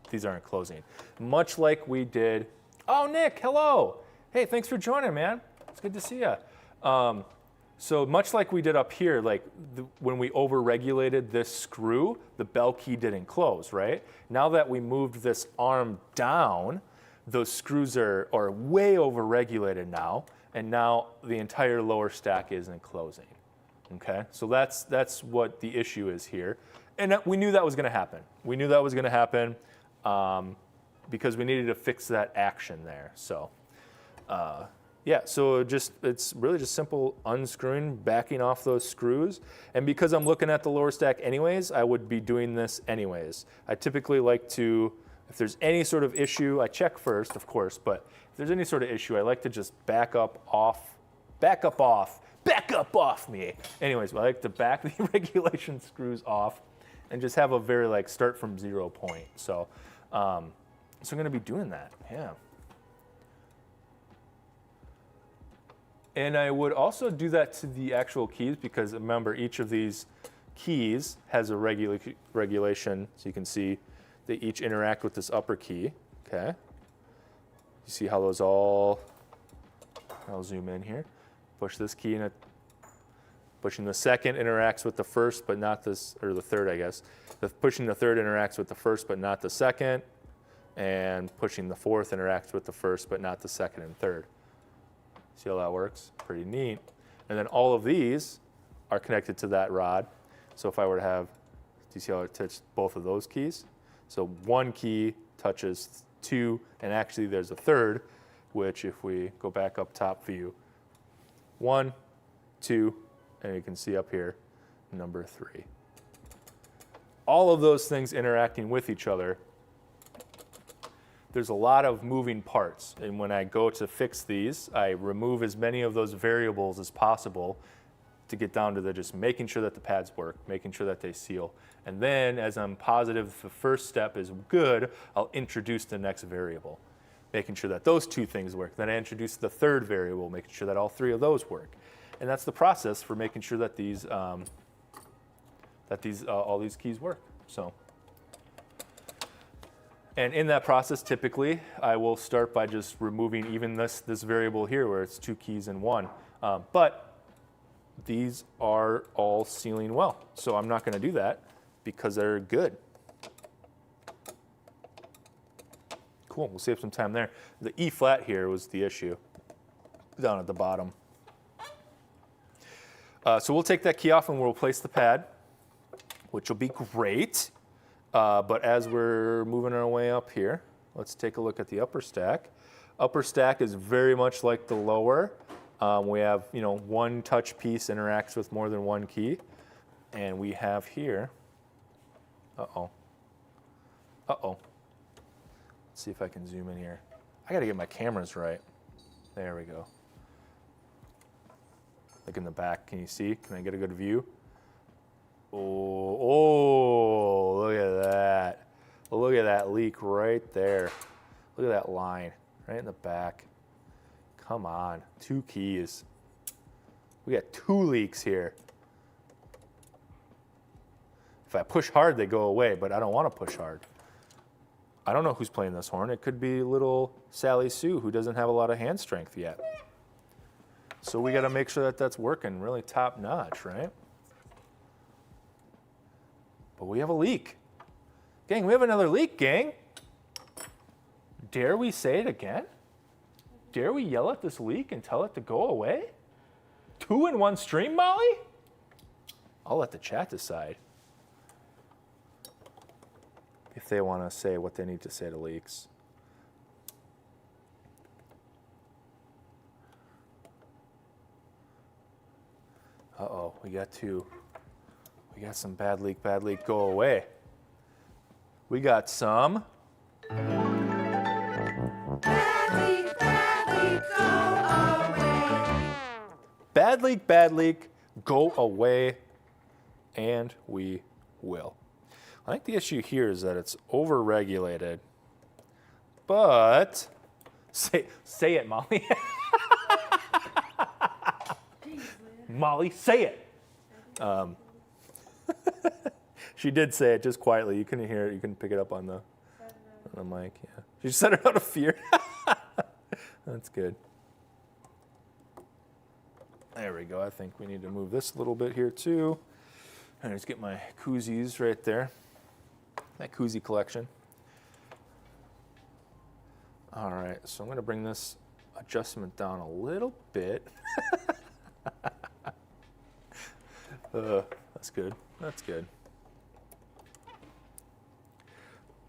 these aren't closing. Much like we did, oh, Nick, hello. Hey, thanks for joining, man. It's good to see you. So much like we did up here, like when we over-regulated this screw, the bell key didn't close, right? Now that we moved this arm down, those screws are way over-regulated now, and now the entire lower stack isn't closing, okay? So that's what the issue is here. And we knew that was gonna happen. We knew that was gonna happen because we needed to fix that action there, so. Yeah, so it's really just simple unscrewing, backing off those screws. And because I'm looking at the lower stack anyways, I would be doing this anyways. I typically like to, if there's any sort of issue, I check first, of course, but if there's any sort of issue, I like to just back up off me. Anyways, I like to back the regulation screws off and just have a very like start from 0 point. So, I'm gonna be doing that, yeah. And I would also do that to the actual keys because remember each of these keys has a regulation, so you can see they each interact with this upper key, okay? You see how those all, I'll zoom in here, push this key and pushing the second interacts with the first but not this, or the third I guess. Pushing the third interacts with the first but not the second, and pushing the fourth interacts with the first but not the second and third. See how that works? Pretty neat. And then all of these are connected to that rod. So if I were to have, do you see how it touched both of those keys? So one key touches two, and actually there's a third, which if we go back up top view, 1, 2, and you can see up here, number 3. All of those things interacting with each other. There's a lot of moving parts, and when I go to fix these, I remove as many of those variables as possible to get down to just making sure that the pads work, making sure that they seal. And then as I'm positive the first step is good, I'll introduce the next variable, making sure that those two things work. Then I introduce the third variable, making sure that all 3 of those work. And that's the process for making sure that these, all these keys work. So. And in that process, typically, I will start by just removing even this variable here where it's 2 keys in 1. But these are all sealing well. So I'm not gonna do that because they're good. Cool, we'll save some time there. The E flat here was the issue down at the bottom. So we'll take that key off and we'll replace the pad, which will be great. But as we're moving our way up here, let's take a look at the upper stack. Upper stack is very much like the lower. We have, one touch piece interacts with more than one key. And we have here, uh-oh. Let's see if I can zoom in here. I gotta get my cameras right. There we go. Look in the back, can you see? Can I get a good view? Oh, look at that. Look at that leak right there. Look at that line right in the back. Come on, 2 keys. We got 2 leaks here. If I push hard, they go away, but I don't want to push hard. I don't know who's playing this horn. It could be little Sally Sue who doesn't have a lot of hand strength yet. So we got to make sure that that's working really top notch, right? But we have a leak. Gang, we have another leak, gang. Dare we say it again? Dare we yell at this leak and tell it to go away? 2 in 1 stream, Molly? I'll let the chat decide if they want to say what they need to say to leaks. Uh-oh, we got 2. We got some bad leak, go away. We got some. Bad leak, go away. And we will. I think the issue here is that it's over-regulated. But, say it, Molly. Molly, say it. She did say it just quietly. You couldn't hear it. You couldn't pick it up on the. The mic, yeah. You set her out of fear. That's good. There we go. I think we need to move this a little bit here too. And just get my koozies right there. That koozie collection. All right, so I'm going to bring this adjustment down a little bit. That's good. That's good.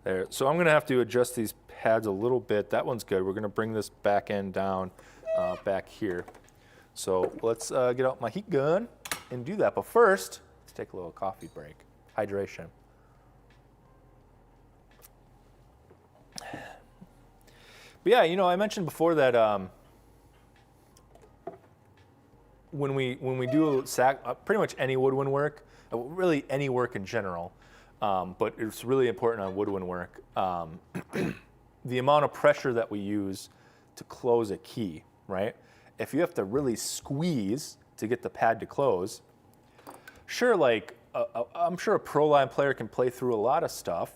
There. So I'm going to have to adjust these pads a little bit. That one's good. We're going to bring this back end down back here. So let's get out my heat gun and do that. But first, let's take a little coffee break. Hydration. But yeah, you know, I mentioned before that when we do pretty much any woodwind work, really any work in general, but it's really important on woodwind work, the amount of pressure that we use to close a key, right? If you have to really squeeze to get the pad to close, sure, like I'm sure a pro line player can play through a lot of stuff,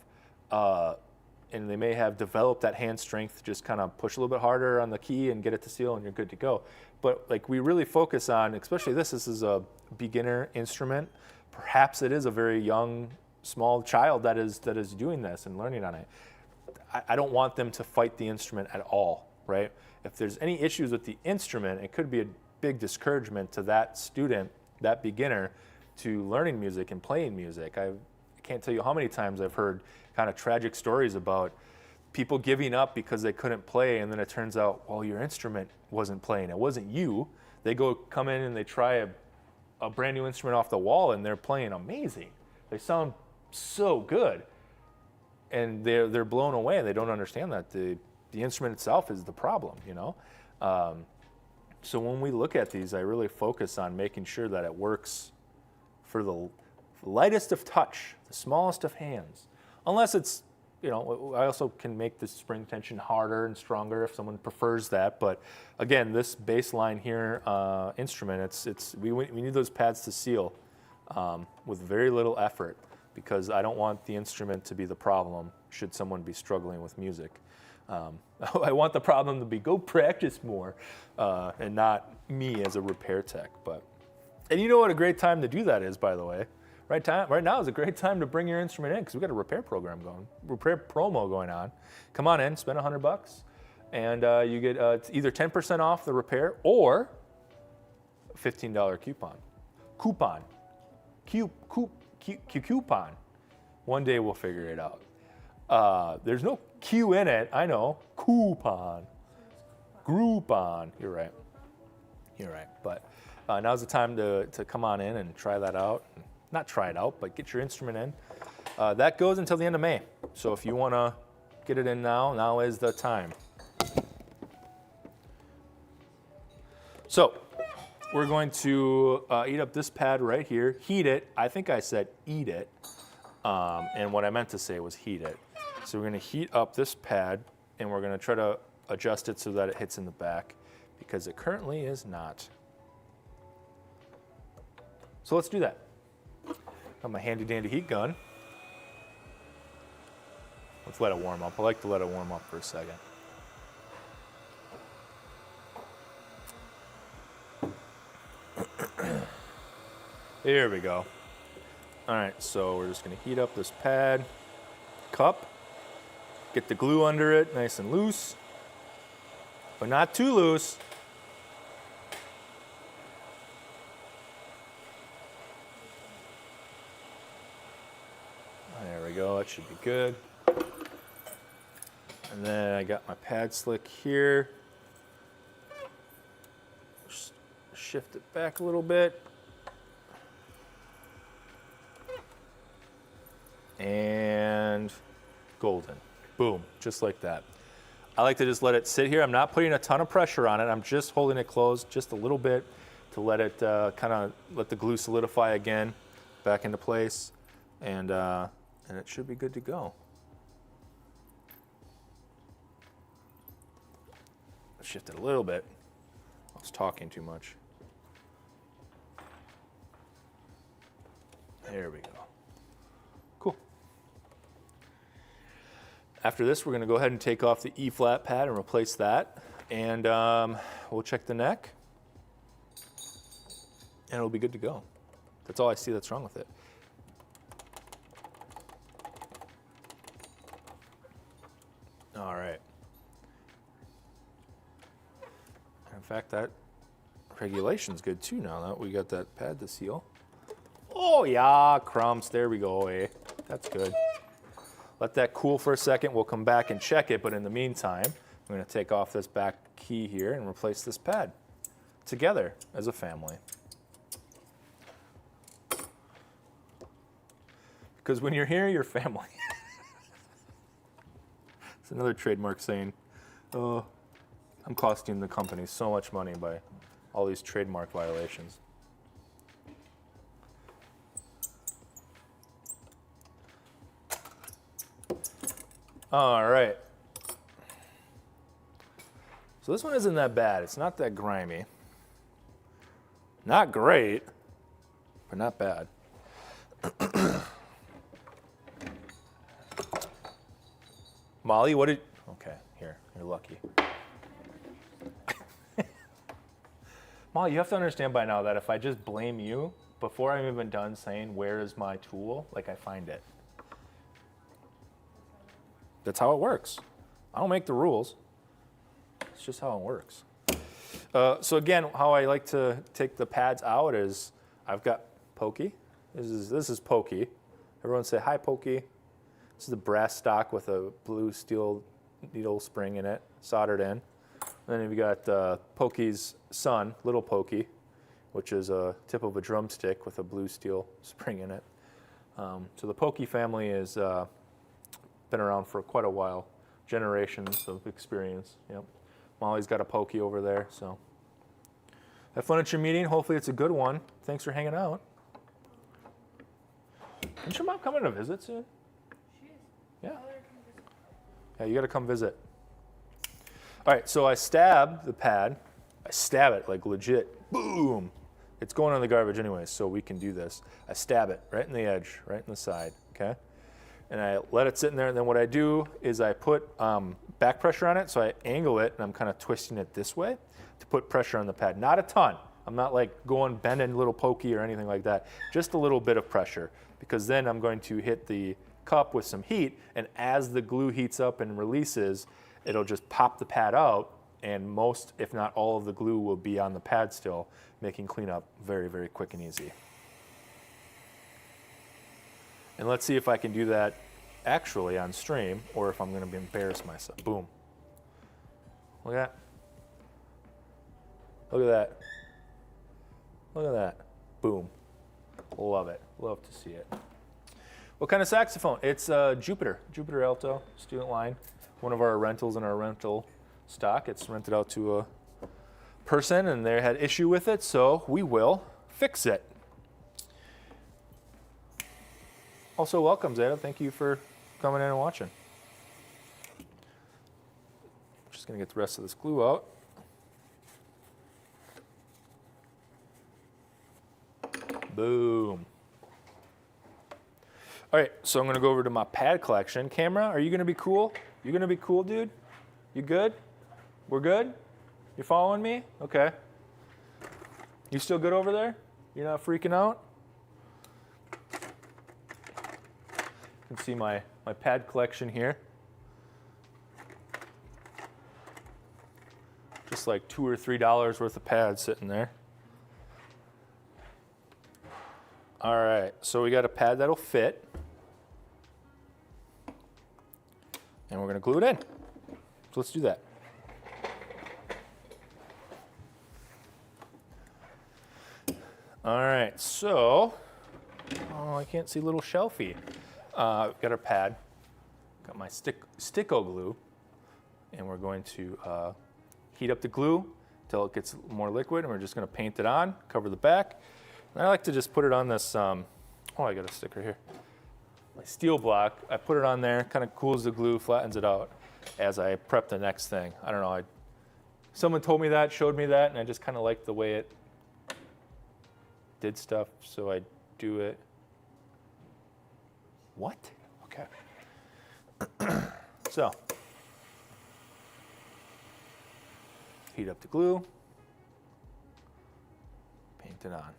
and they may have developed that hand strength to just kind of push a little bit harder on the key and get it to seal, and you're good to go. But like we really focus on, especially this is a beginner instrument. Perhaps it is a very young, small child that is doing this and learning on it. I don't want them to fight the instrument at all, right? If there's any issues with the instrument, it could be a big discouragement to that student, that beginner, to learning music and playing music. I can't tell you how many times I've heard kind of tragic stories about people giving up because they couldn't play, and then it turns out, well, your instrument wasn't playing. It wasn't you. They come in and they try a brand new instrument off the wall, and they're playing amazing. They sound so good, and they're blown away. They don't understand that the instrument itself is the problem, you know? So when we look at these, I really focus on making sure that it works for the lightest of touch, the smallest of hands. Unless it's, you know, I also can make the spring tension harder and stronger if someone prefers that. But again, this baseline here instrument, we need those pads to seal with very little effort, because I don't want the instrument to be the problem should someone be struggling with music. I want the problem to be go practice more and not me as a repair tech. And you know what a great time to do that is, by the way. Right now is a great time to bring your instrument in, because we've got a repair promo going on. Come on in, spend $100, and you get either 10% off the repair or a $15 coupon. Coupon. One day we'll figure it out. There's no Q in it, I know. Coupon. Groupon. You're right. But now's the time to come on in and try that out. Not try it out, but get your instrument in. That goes until the end of May. So if you want to get it in now is the time. So we're going to eat up this pad right here, heat it. I think I said eat it, and what I meant to say was heat it. So we're going to heat up this pad, and we're going to try to adjust it so that it hits in the back, because it currently is not. So let's do that. Got my handy dandy heat gun. Let's let it warm up. I like to let it warm up for a second. There we go. All right, so we're just gonna heat up this pad cup. Get the glue under it nice and loose, but not too loose. There we go, that should be good. And then I got my pad slick here. Just shift it back a little bit. And golden. Boom, just like that. I like to just let it sit here. I'm not putting a ton of pressure on it. I'm just holding it closed just a little bit to let it kind of let the glue solidify again back into place. And it should be good to go. Shift it a little bit. I was talking too much. There we go. Cool. After this, we're going to go ahead and take off the E-flat pad and replace that. And we'll check the neck. And it'll be good to go. That's all I see that's wrong with it. All right. In fact, that regulation's good too now that we got that pad to seal. Oh yeah, crumbs, there we go, eh? That's good. Let that cool for a second. We'll come back and check it, but in the meantime, I'm gonna take off this back key here and replace this pad together as a family. Because when you're here, you're family. It's another trademark saying, oh, I'm costing the company so much money by all these trademark violations. All right. So this one isn't that bad. It's not that grimy. Not great, but not bad. Molly, what did... Okay, here, you're lucky. Molly, you have to understand by now that if I just blame you, before I'm even done saying, where is my tool, like I find it. That's how it works. I don't make the rules. It's just how it works. So again, how I like to take the pads out is, I've got Pokey. This is Pokey. Everyone say, hi, Pokey. This is the brass stock with a blue steel needle spring in it, soldered in. Then you've got Pokey's son, Little Pokey, which is a tip of a drumstick with a blue steel spring in it. So the Pokey family has been around for quite a while, generations of experience. Yep. Molly's got a Pokey over there, so. Have fun at your meeting. Hopefully it's a good one. Thanks for hanging out. Isn't your mom coming to visit soon? She is. Yeah. Yeah, you got to come visit. All right, so I stab the pad. I stab it like legit. Boom. It's going in the garbage anyway, so we can do this. I stab it right in the edge, right in the side, okay? And I let it sit in there, and then what I do is I put back pressure on it, so I angle it, and I'm kind of twisting it this way to put pressure on the pad. Not a ton. I'm not like going bending Little Pokey or anything like that. Just a little bit of pressure, because then I'm going to hit the cup with some heat, and as the glue heats up and releases, it'll just pop the pad out, and most, if not all of the glue will be on the pad still, making cleanup very, very quick and easy. And let's see if I can do that actually on stream, or if I'm going to embarrass myself. Boom. Look at that. Look at that. Look at that. Boom. Love it. Love to see it. What kind of saxophone? It's Jupiter Alto, student line. One of our rentals in our rental stock. It's rented out to a person, and they had issue with it, so we will fix it. Also, welcome, Zeta. Thank you for coming in and watching. Just gonna get the rest of this glue out. Boom. All right, so I'm gonna go over to my pad collection. Camera, are you gonna be cool? You gonna be cool, dude? You good? We're good? You following me? Okay. You still good over there? You're not freaking out? You can see my pad collection here. Just like $2 or $3 worth of pads sitting there. All right, so we got a pad that'll fit. And we're gonna glue it in. So let's do that. All right, so, oh, I can't see little shelfie. Got our pad, got my sticko glue, and we're going to heat up the glue until it gets more liquid, and we're just gonna paint it on, cover the back. And I like to just put it on this, oh, I got a sticker here. My steel block, I put it on there, kind of cools the glue, flattens it out as I prep the next thing. I don't know, someone told me that, showed me that, and I just kind of liked the way it did stuff, so I do it. What? Okay. So, heat up the glue, paint it on.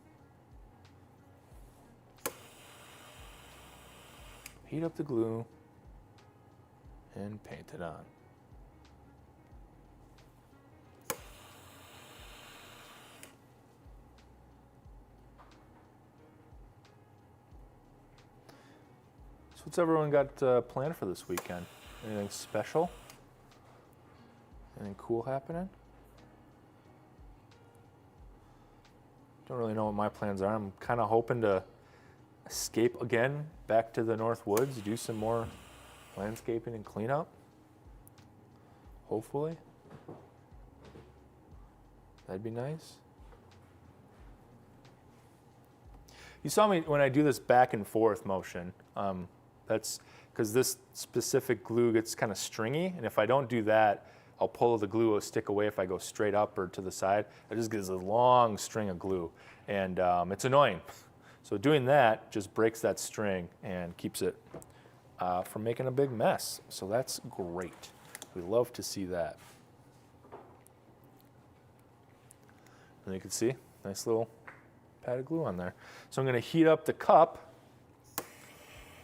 Heat up the glue and paint it on. So what's everyone got planned for this weekend? Anything special? Anything cool happening? Don't really know what my plans are. I'm kind of hoping to escape again back to the North Woods, do some more landscaping and cleanup. Hopefully. That'd be nice. You saw me when I do this back and forth motion. That's because this specific glue gets kind of stringy, and if I don't do that, I'll pull the glue, it'll stick away if I go straight up or to the side. It just gives a long string of glue, and it's annoying. So doing that just breaks that string and keeps it from making a big mess. So that's great. We love to see that. And you can see, nice little pad of glue on there. So I'm going to heat up the cup,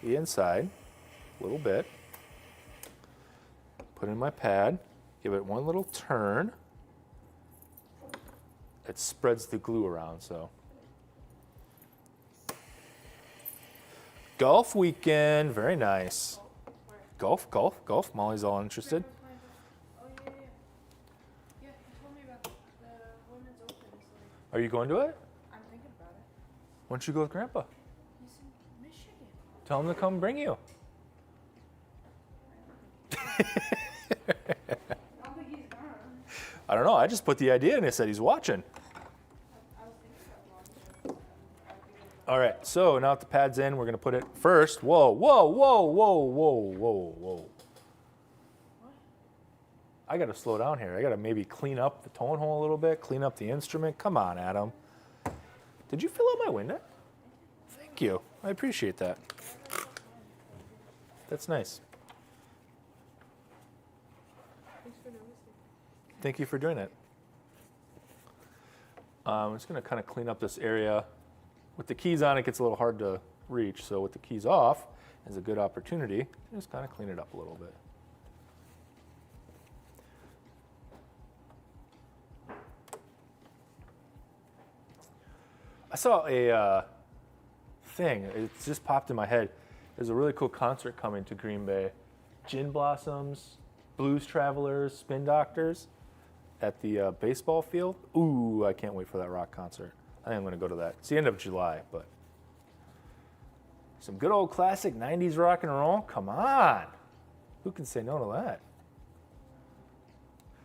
the inside, a little bit. Put in my pad, give it one little turn. It spreads the glue around, so. Golf weekend, very nice. Golf. Molly's all interested. Oh, yeah. Yeah, you told me about the women's open. Are you going to it? I'm thinking about it. Why don't you go with Grandpa? He's in Michigan. Tell him to come bring you. I don't think he's gone. I don't know. I just put the idea in. I said he's watching. I was thinking about one. All right. So now that the pad's in, we're gonna put it first. Whoa. I gotta slow down here. I gotta maybe clean up the tone hole a little bit, clean up the instrument. Come on, Adam. Did you fill out my window? Thank you. I appreciate that. That's nice. Thanks for noticing. Thank you for doing it. I'm just going to kind of clean up this area. With the keys on, it gets a little hard to reach. So with the keys off, is a good opportunity to just kind of clean it up a little bit. I saw a thing. It just popped in my head. There's a really cool concert coming to Green Bay. Gin Blossoms, Blues Travelers, Spin Doctors at the baseball field. Ooh, I can't wait for that rock concert. I think I'm going to go to that. It's the end of July, but some good old classic 90s rock and roll. Come on. Who can say no to that?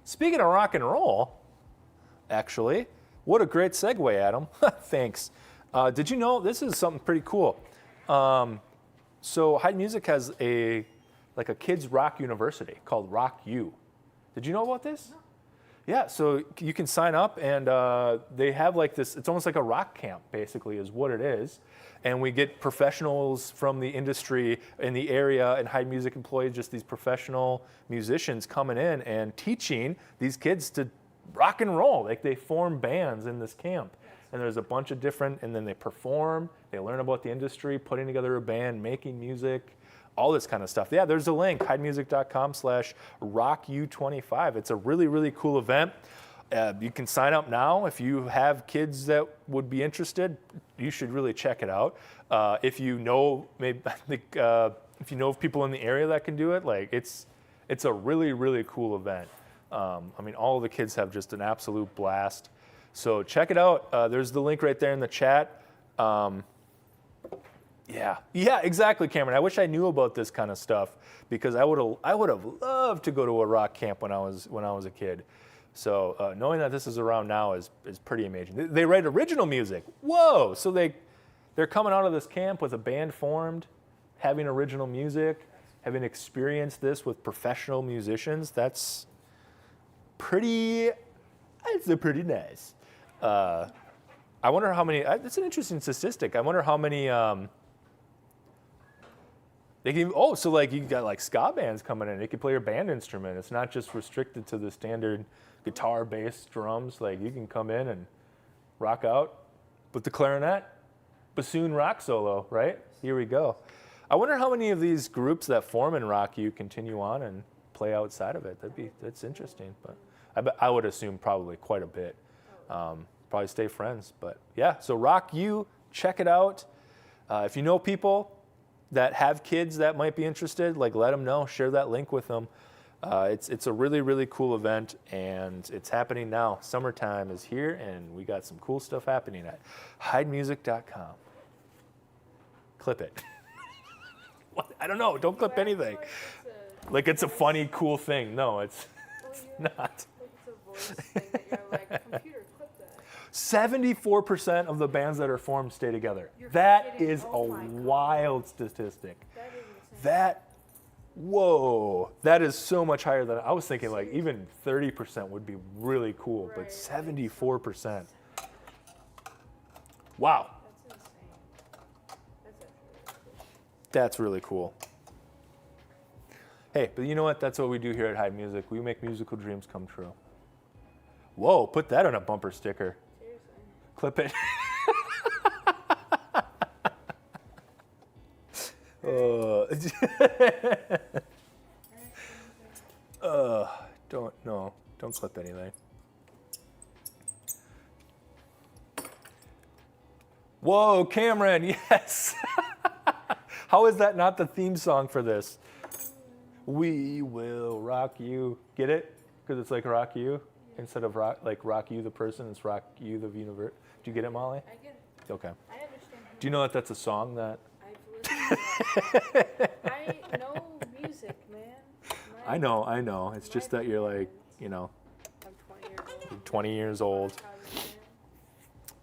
Speaking of rock and roll, actually, what a great segue, Adam. Thanks. Did you know this is something pretty cool? So Heid Music has a kids rock university called Rock U. Did you know about this? No. Yeah, so you can sign up and they have like this, it's almost like a rock camp basically is what it is. And we get professionals from the industry in the area and Heid Music employees, just these professional musicians coming in and teaching these kids to rock and roll. Like they form bands in this camp. And there's a bunch of different, and then they perform, they learn about the industry, putting together a band, making music, all this kind of stuff. Yeah, there's a link, heidmusic.com/rocku25. It's a really, really cool event. You can sign up now. If you have kids that would be interested, you should really check it out. If you know, maybe I think if you know of people in the area that can do it, like it's a really, really cool event. I mean, all of the kids have just an absolute blast. So check it out. There's the link right there in the chat. Yeah, exactly, Cameron. I wish I knew about this kind of stuff because I would have loved to go to a rock camp when I was a kid. So knowing that this is around now is pretty amazing. They write original music. Whoa! So they're coming out of this camp with a band formed, having original music, having experienced this with professional musicians. That's pretty nice. I wonder how many. That's an interesting statistic. I wonder how many. They can, oh, so like you got like ska bands coming in. They can play your band instrument. It's not just restricted to the standard guitar, bass, drums. Like you can come in and rock out with the clarinet, bassoon rock solo, right? Here we go. I wonder how many of these groups that form in Rock You continue on and play outside of it. That's interesting. But I would assume probably quite a bit. Probably stay friends. But yeah, so Rock You, check it out. If you know people that have kids that might be interested, like let them know, share that link with them. It's a really, really cool event, and it's happening now. Summertime is here, and we got some cool stuff happening at HeidMusic.com. Clip it. What? I don't know. Don't clip anything. Like it's a funny, cool thing. No, it's not. Like it's a voice thing that you're like, computer, clip that. 74% of the bands that are formed stay together. You're That kidding. is Oh a my God. wild statistic. That is insane. Whoa, that is so much higher than I was thinking. Like even 30% would be really cool, but Right. 74%. Wow, That's insane. That's actually really cool. that's really cool. Hey, but you know what? That's what we do here at Heid Music. We make musical dreams come true. Whoa, put that on a bumper sticker. Seriously. Clip it. Don't clip anything. Whoa, Cameron, yes. How is that not the theme song for this? We will rock you. Get it? Because it's like rock you instead of rock you the person. It's rock you the universe. Do you get it, Molly? I get it. Okay. I understand. Do you know that that's a song that? I've listened to that. I know music, man. I know. It's just that you're like, you know, I'm 20 years old. you're 20 years old. College man.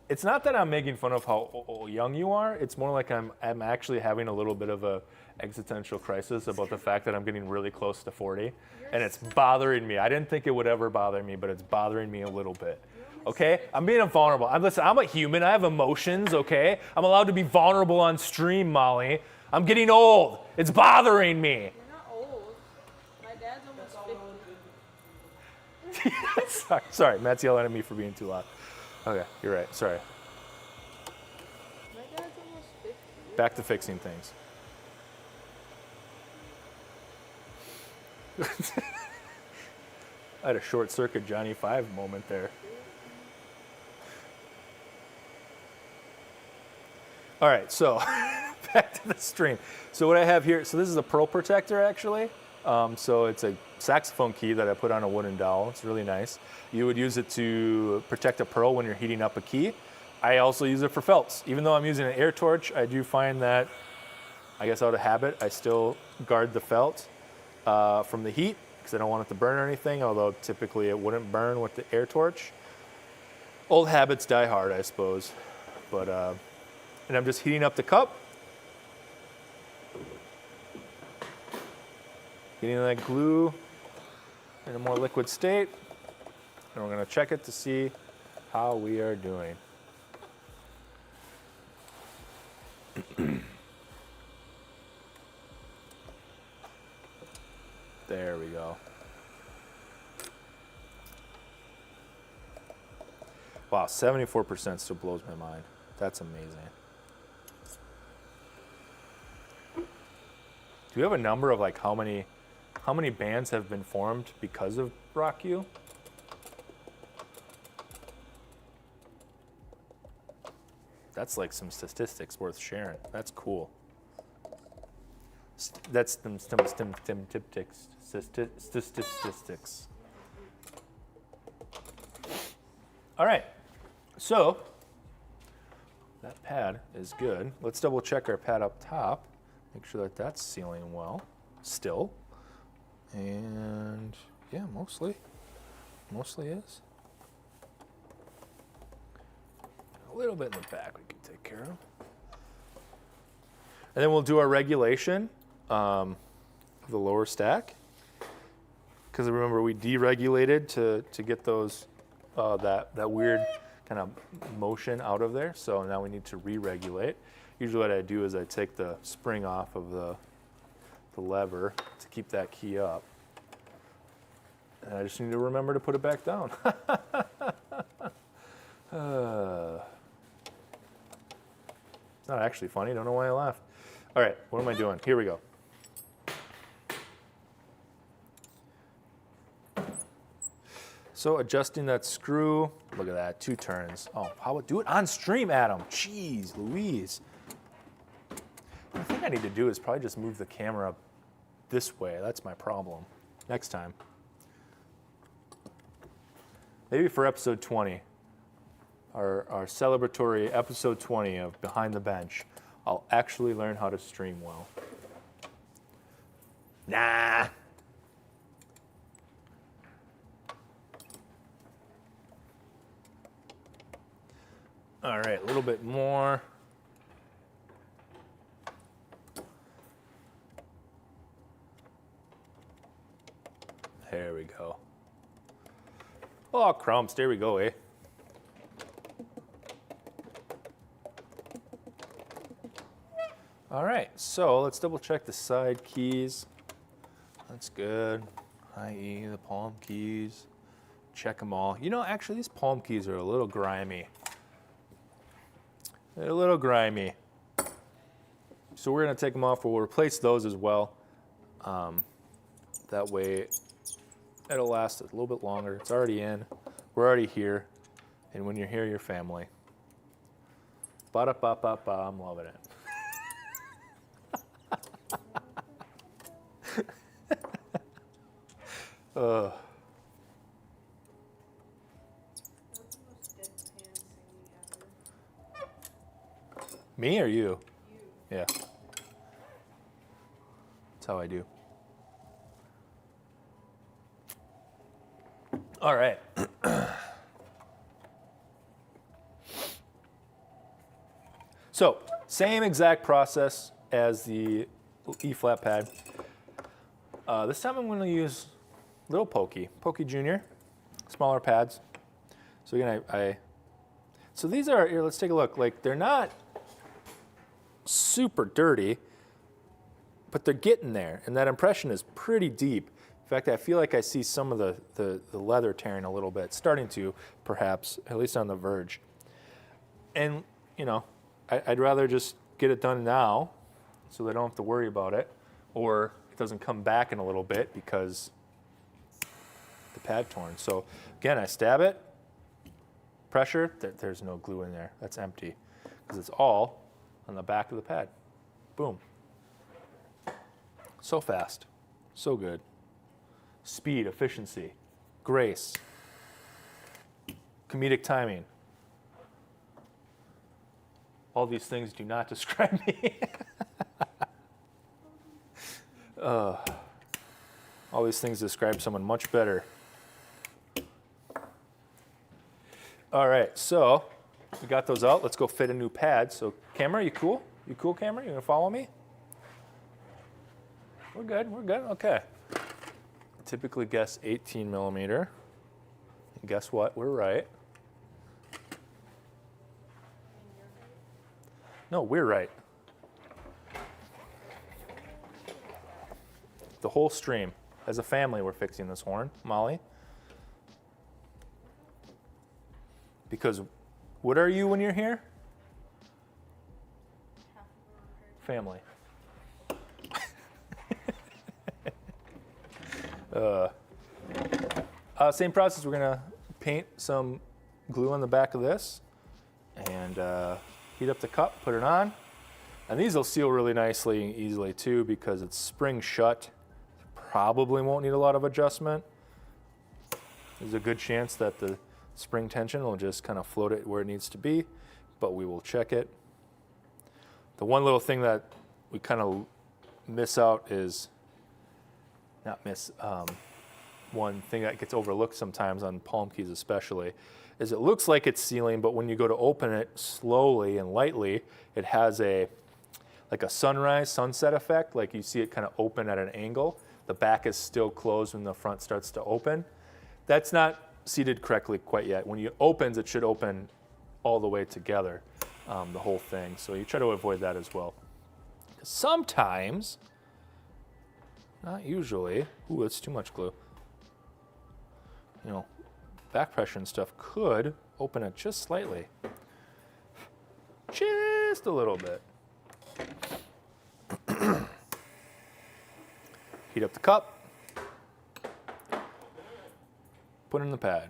It's not that I'm making fun of how young you are. It's more like I'm actually having a little bit of a existential crisis about the fact that I'm getting really close to 40, and it's bothering me. I didn't think it would ever bother me, but it's bothering me a little bit. Okay, I'm being vulnerable. I'm a human. I have emotions. Okay, I'm allowed to be vulnerable on stream, Molly. I'm getting old. It's bothering me. You're not old. My dad's almost 50. Sorry, Matt's yelling at me for being too loud. Okay, you're right. Sorry. My dad's almost 50. Back to fixing things. I had a short circuit Johnny 5 moment there. All right, so back to the stream. So what I have here, so this is a pearl protector actually. So it's a saxophone key that I put on a wooden dowel. It's really nice. You would use it to protect a pearl when you're heating up a key. I also use it for felts. Even though I'm using an air torch, I do find that, I guess out of habit, I still guard the felt from the heat because I don't want it to burn or anything, although typically it wouldn't burn with the air torch. Old habits die hard, I suppose. But, and I'm just heating up the cup. Getting that glue in a more liquid state. And we're gonna check it to see how we are doing. There we go. Wow, 74% still blows my mind. That's amazing. Do we have a number of like how many bands have been formed because of Rock You? That's like some statistics worth sharing. That's cool. That's some statistics. All right, so that pad is good. Let's double check our pad up top. Make sure that that's sealing well still. And yeah, mostly is. A little bit in the back we can take care of. And then we'll do our regulation of the lower stack. Because remember, we deregulated to get those that weird kind of motion out of there. So now we need to re-regulate. Usually what I do is I take the spring off of the the lever to keep that key up. And I just need to remember to put it back down. It's not actually funny. Don't know why I laughed. All right, what am I doing? Here we go. So adjusting that screw. Look at that, 2 turns. Oh, how about do it on stream, Adam? Jeez, Louise. What I think I need to do is probably just move the camera this way. That's my problem. Next time. Maybe for episode 20, our celebratory episode 20 of Behind the Bench, I'll actually learn how to stream well. Nah. All right, a little bit more. There we go. Oh, crumbs, there we go, eh? All right, so let's double check the side keys. That's good, i.e. the palm keys. Check them all. You know, actually these palm keys are a little grimy. They're a little grimy. So we're gonna take them off, we'll replace those as well. That way it'll last a little bit longer. It's already in, we're already here. And when you're here, you're family. Ba-da-ba-ba-ba, I'm loving it. Me or you? You. Yeah. That's how I do. All right. So, same exact process as the E-flat pad. This time I'm going to use little Pokey Junior, smaller pads. So again, so these are, here, let's take a look. Like, they're not super dirty, but they're getting there, and that impression is pretty deep. In fact, I feel like I see some of the leather tearing a little bit, starting to, perhaps, at least on the verge. And, you know, I'd rather just get it done now so they don't have to worry about it, or it doesn't come back in a little bit because the pad torn. So again, I stab it, pressure, there's no glue in there. That's empty because it's all on the back of the pad. Boom. So fast, so good. Speed, efficiency, grace, comedic timing. All these things do not describe me. All these things describe someone much better. All right, so we got those out. Let's go fit a new pad. So camera, you cool? You cool, camera? You gonna follow me? We're good, okay. Typically guess 18 millimeter. And guess what, we're right. No, we're right. The whole stream. As a family, we're fixing this horn, Molly. Because what are you when you're here? Family. Same process, we're gonna paint some glue on the back of this and heat up the cup, put it on. And these will seal really nicely and easily too because it's spring shut. Probably won't need a lot of adjustment. There's a good chance that the spring tension will just kind of float it where it needs to be, but we will check it. The one little thing that we kind of miss out is, one thing that gets overlooked sometimes on palm keys especially, is it looks like it's sealing, but when you go to open it slowly and lightly, it has like a sunset effect, like you see it kind of open at an angle. The back is still closed when the front starts to open. That's not seated correctly quite yet. When it opens, it should open all the way together, the whole thing. So you try to avoid that as well. Sometimes Not usually. Ooh, that's too much glue. You know, back pressure and stuff could open it just slightly. Just a little bit. Heat up the cup. Put it in the pad.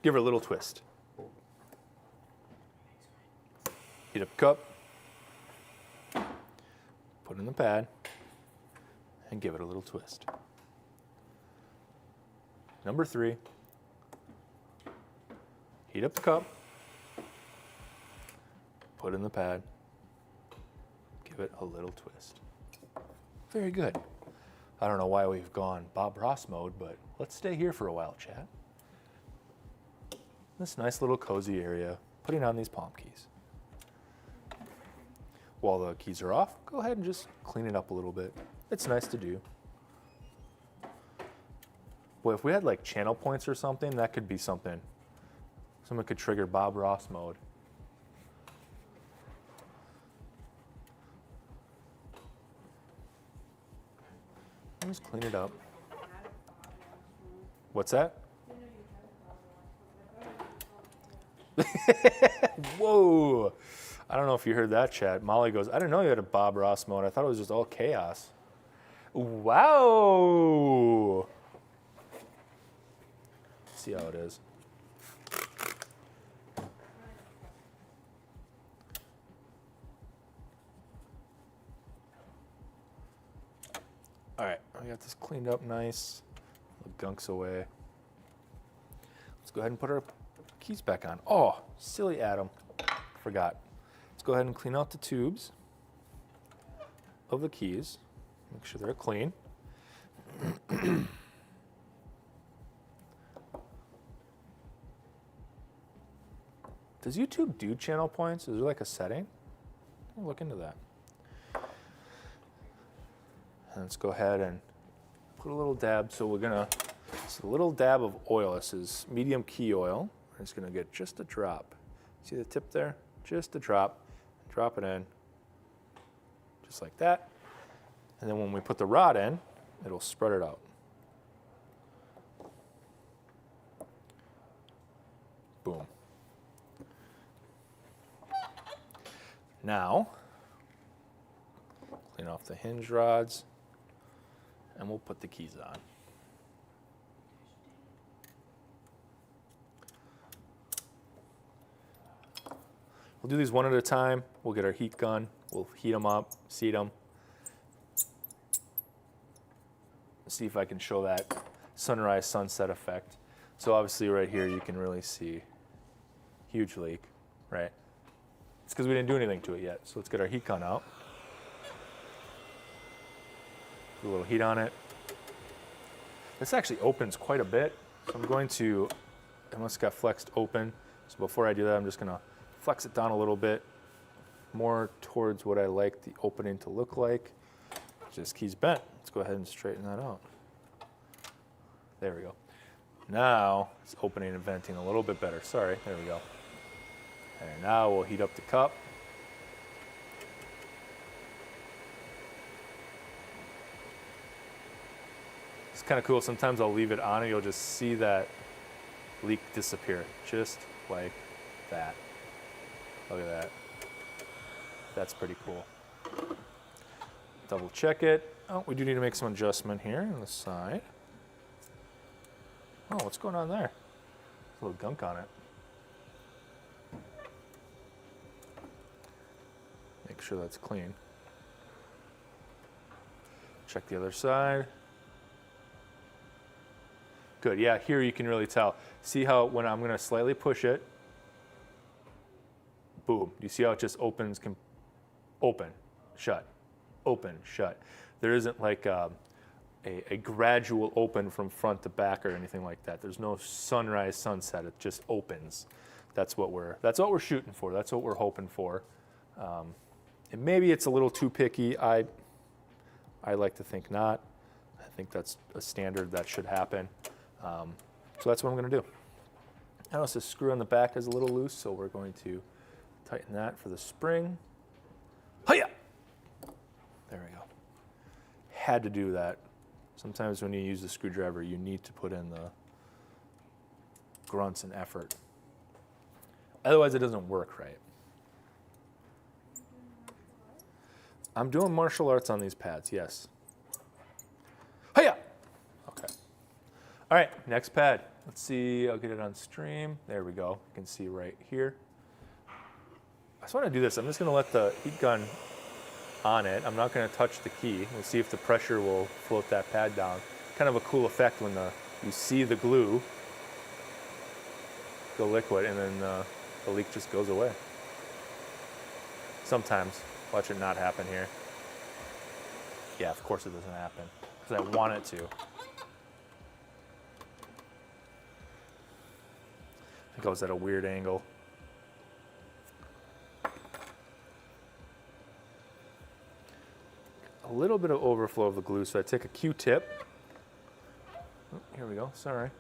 Give her a little twist. Heat up the cup. Put it in the pad. And give it a little twist. Number 3. Heat up the cup. Put it in the pad. Give it a little twist. Very good. I don't know why we've gone Bob Ross mode, but let's stay here for a while, chat. This nice little cozy area, putting on these palm keys. While the keys are off, go ahead and just clean it up a little bit. It's nice to do. Boy, if we had like channel points or something, that could be something. Someone could trigger Bob Ross mode. Just clean it up. What's that? Whoa! I don't know if you heard that, chat. Molly goes, I didn't know you had a Bob Ross mode. I thought it was just all chaos. Wow! See how it is. All right, I got this cleaned up nice. The gunk's away. Let's go ahead and put our keys back on. Oh, silly Adam. Forgot. Let's go ahead and clean out the tubes of the keys. Make sure they're clean. Does YouTube do channel points? Is there like a setting? I'll look into that. And let's go ahead and put a little dab. So we're gonna, it's a little dab of oil. This is medium key oil. We're just gonna get just a drop. See the tip there? Just a drop. Drop it in, just like that. And then when we put the rod in, it'll spread it out. Boom. Now, clean off the hinge rods, and we'll put the keys on. We'll do these one at a time. We'll get our heat gun. We'll heat them up, seat them. See if I can show that sunrise sunset effect. So obviously right here you can really see huge leak, right? It's because we didn't do anything to it yet. So let's get our heat gun out. Put a little heat on it. This actually opens quite a bit. So I'm going to, unless it got flexed open. So before I do that, I'm just gonna flex it down a little bit, more towards what I like the opening to look like. Just keys bent. Let's go ahead and straighten that out. There we go. Now it's opening and venting a little bit better. Sorry, there we go. And now we'll heat up the cup. It's kind of cool. Sometimes I'll leave it on and you'll just see that leak disappear, just like that. Look at that. That's pretty cool. Double check it. Oh, we do need to make some adjustment here on the side. Oh, what's going on there? There's a little gunk on it. Make sure that's clean. Check the other side. Good, yeah, here you can really tell. See how when I'm gonna slightly push it, boom. Do you see how it just opens, open, shut, open, shut. There isn't like a gradual open from front to back or anything like that. There's no sunrise, sunset, it just opens. That's what we're shooting for. That's what we're hoping for. And maybe it's a little too picky. I like to think not. I think that's a standard that should happen. So that's what I'm gonna do. I notice the screw on the back is a little loose, so we're going to tighten that for the spring. Hiya! There we go. Had to do that. Sometimes when you use the screwdriver, you need to put in the grunts and effort. Otherwise, it doesn't work right. I'm doing martial arts on these pads, yes. Hiya! Okay. All right, next pad. Let's see, I'll get it on stream. There we go. You can see right here. I just want to do this. I'm just going to let the heat gun on it. I'm not going to touch the key. We'll see if the pressure will float that pad down. Kind of a cool effect when you see the glue, the liquid, and then the leak just goes away. Sometimes. Watch it not happen here. Yeah, of course it doesn't happen, because I want it to. I think I was at a weird angle. A little bit of overflow of the glue, so I take a Q-tip. Oh, here we go, sorry.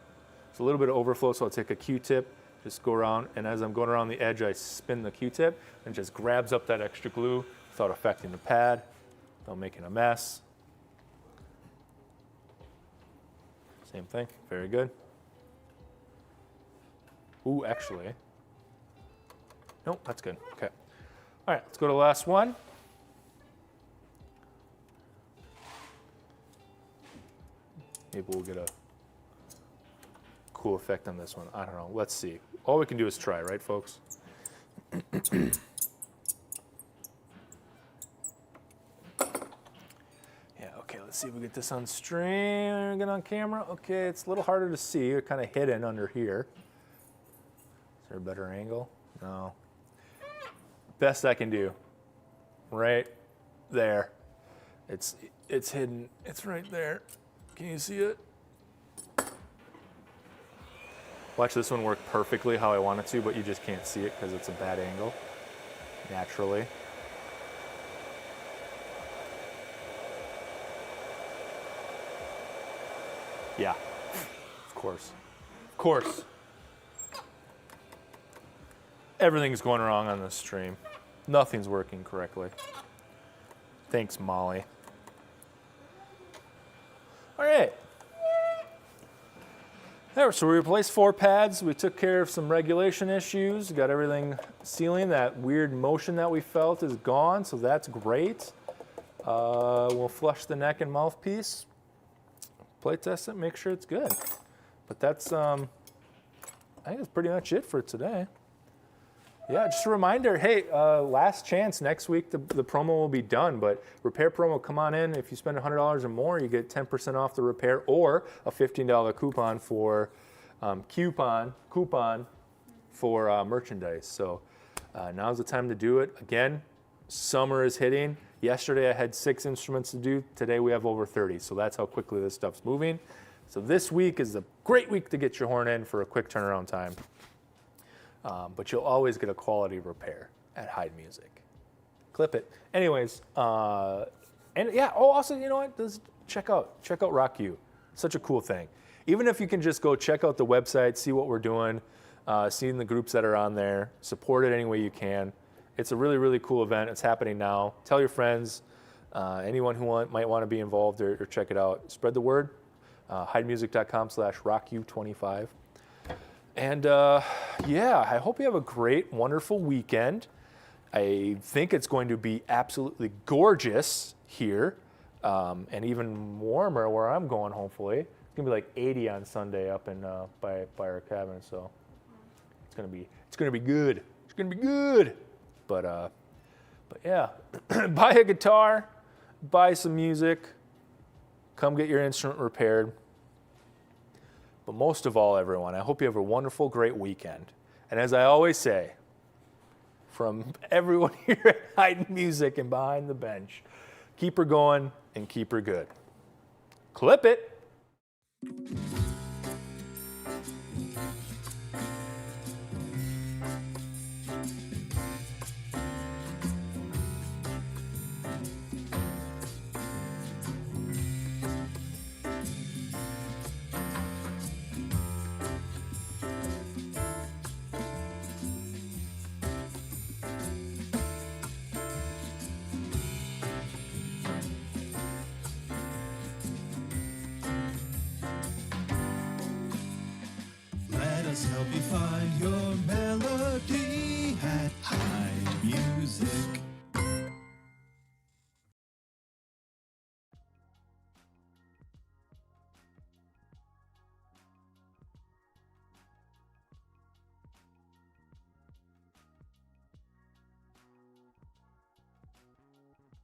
It's a little bit of overflow, so I'll take a Q-tip, just go around, and as I'm going around the edge, I spin the Q-tip, and it just grabs up that extra glue without affecting the pad, without making a mess. Same thing, very good. Ooh, actually. Nope, that's good, okay. All right, let's go to the last one. Maybe we'll get a cool effect on this one. I don't know, let's see. All we can do is try, right, folks? Yeah, okay, let's see if we get this on stream, get on camera. Okay, it's a little harder to see, it's kind of hidden under here. Is there a better angle? No. Best I can do. Right there. It's hidden. It's right there. Can you see it? Watch this one work perfectly how I want it to, but you just can't see it because it's a bad angle, naturally. Yeah, of course. Of course. Everything's going wrong on this stream. Nothing's working correctly. Thanks, Molly. All right. There, so we replaced 4 pads. We took care of some regulation issues. Got everything sealing. That weird motion that we felt is gone, so that's great. We'll flush the neck and mouthpiece. Play test it, make sure it's good. But that's, I think that's pretty much it for today. Yeah, just a reminder, hey, last chance, next week the promo will be done, but repair promo, come on in. If you spend $100 or more, you get 10% off the repair or a $15 coupon for merchandise. So now's the time to do it. Again, summer is hitting. Yesterday I had 6 instruments to do. Today we have over 30, so that's how quickly this stuff's moving. So this week is a great week to get your horn in for a quick turnaround time. But you'll always get a quality repair at Heid Music. Clip it. Anyways, and yeah, oh, also, you know what? Just check out Rock You. Such a cool thing. Even if you can just go check out the website, see what we're doing, seeing the groups that are on there, support it any way you can. It's a really, really cool event. It's happening now. Tell your friends, anyone who might want to be involved or check it out. Spread the word. HeidMusic.com/rockyou25. And yeah, I hope you have a great, wonderful weekend. I think it's going to be absolutely gorgeous here, and even warmer where I'm going, hopefully. It's gonna be like 80 on Sunday up in by our cabin, so it's gonna be good. It's gonna be good. But yeah, buy a guitar, buy some music, come get your instrument repaired. But most of all, everyone, I hope you have a wonderful, great weekend. And as I always say, from everyone here at Heid Music and Behind the Bench, keep her going and keep her good. Clip it. music.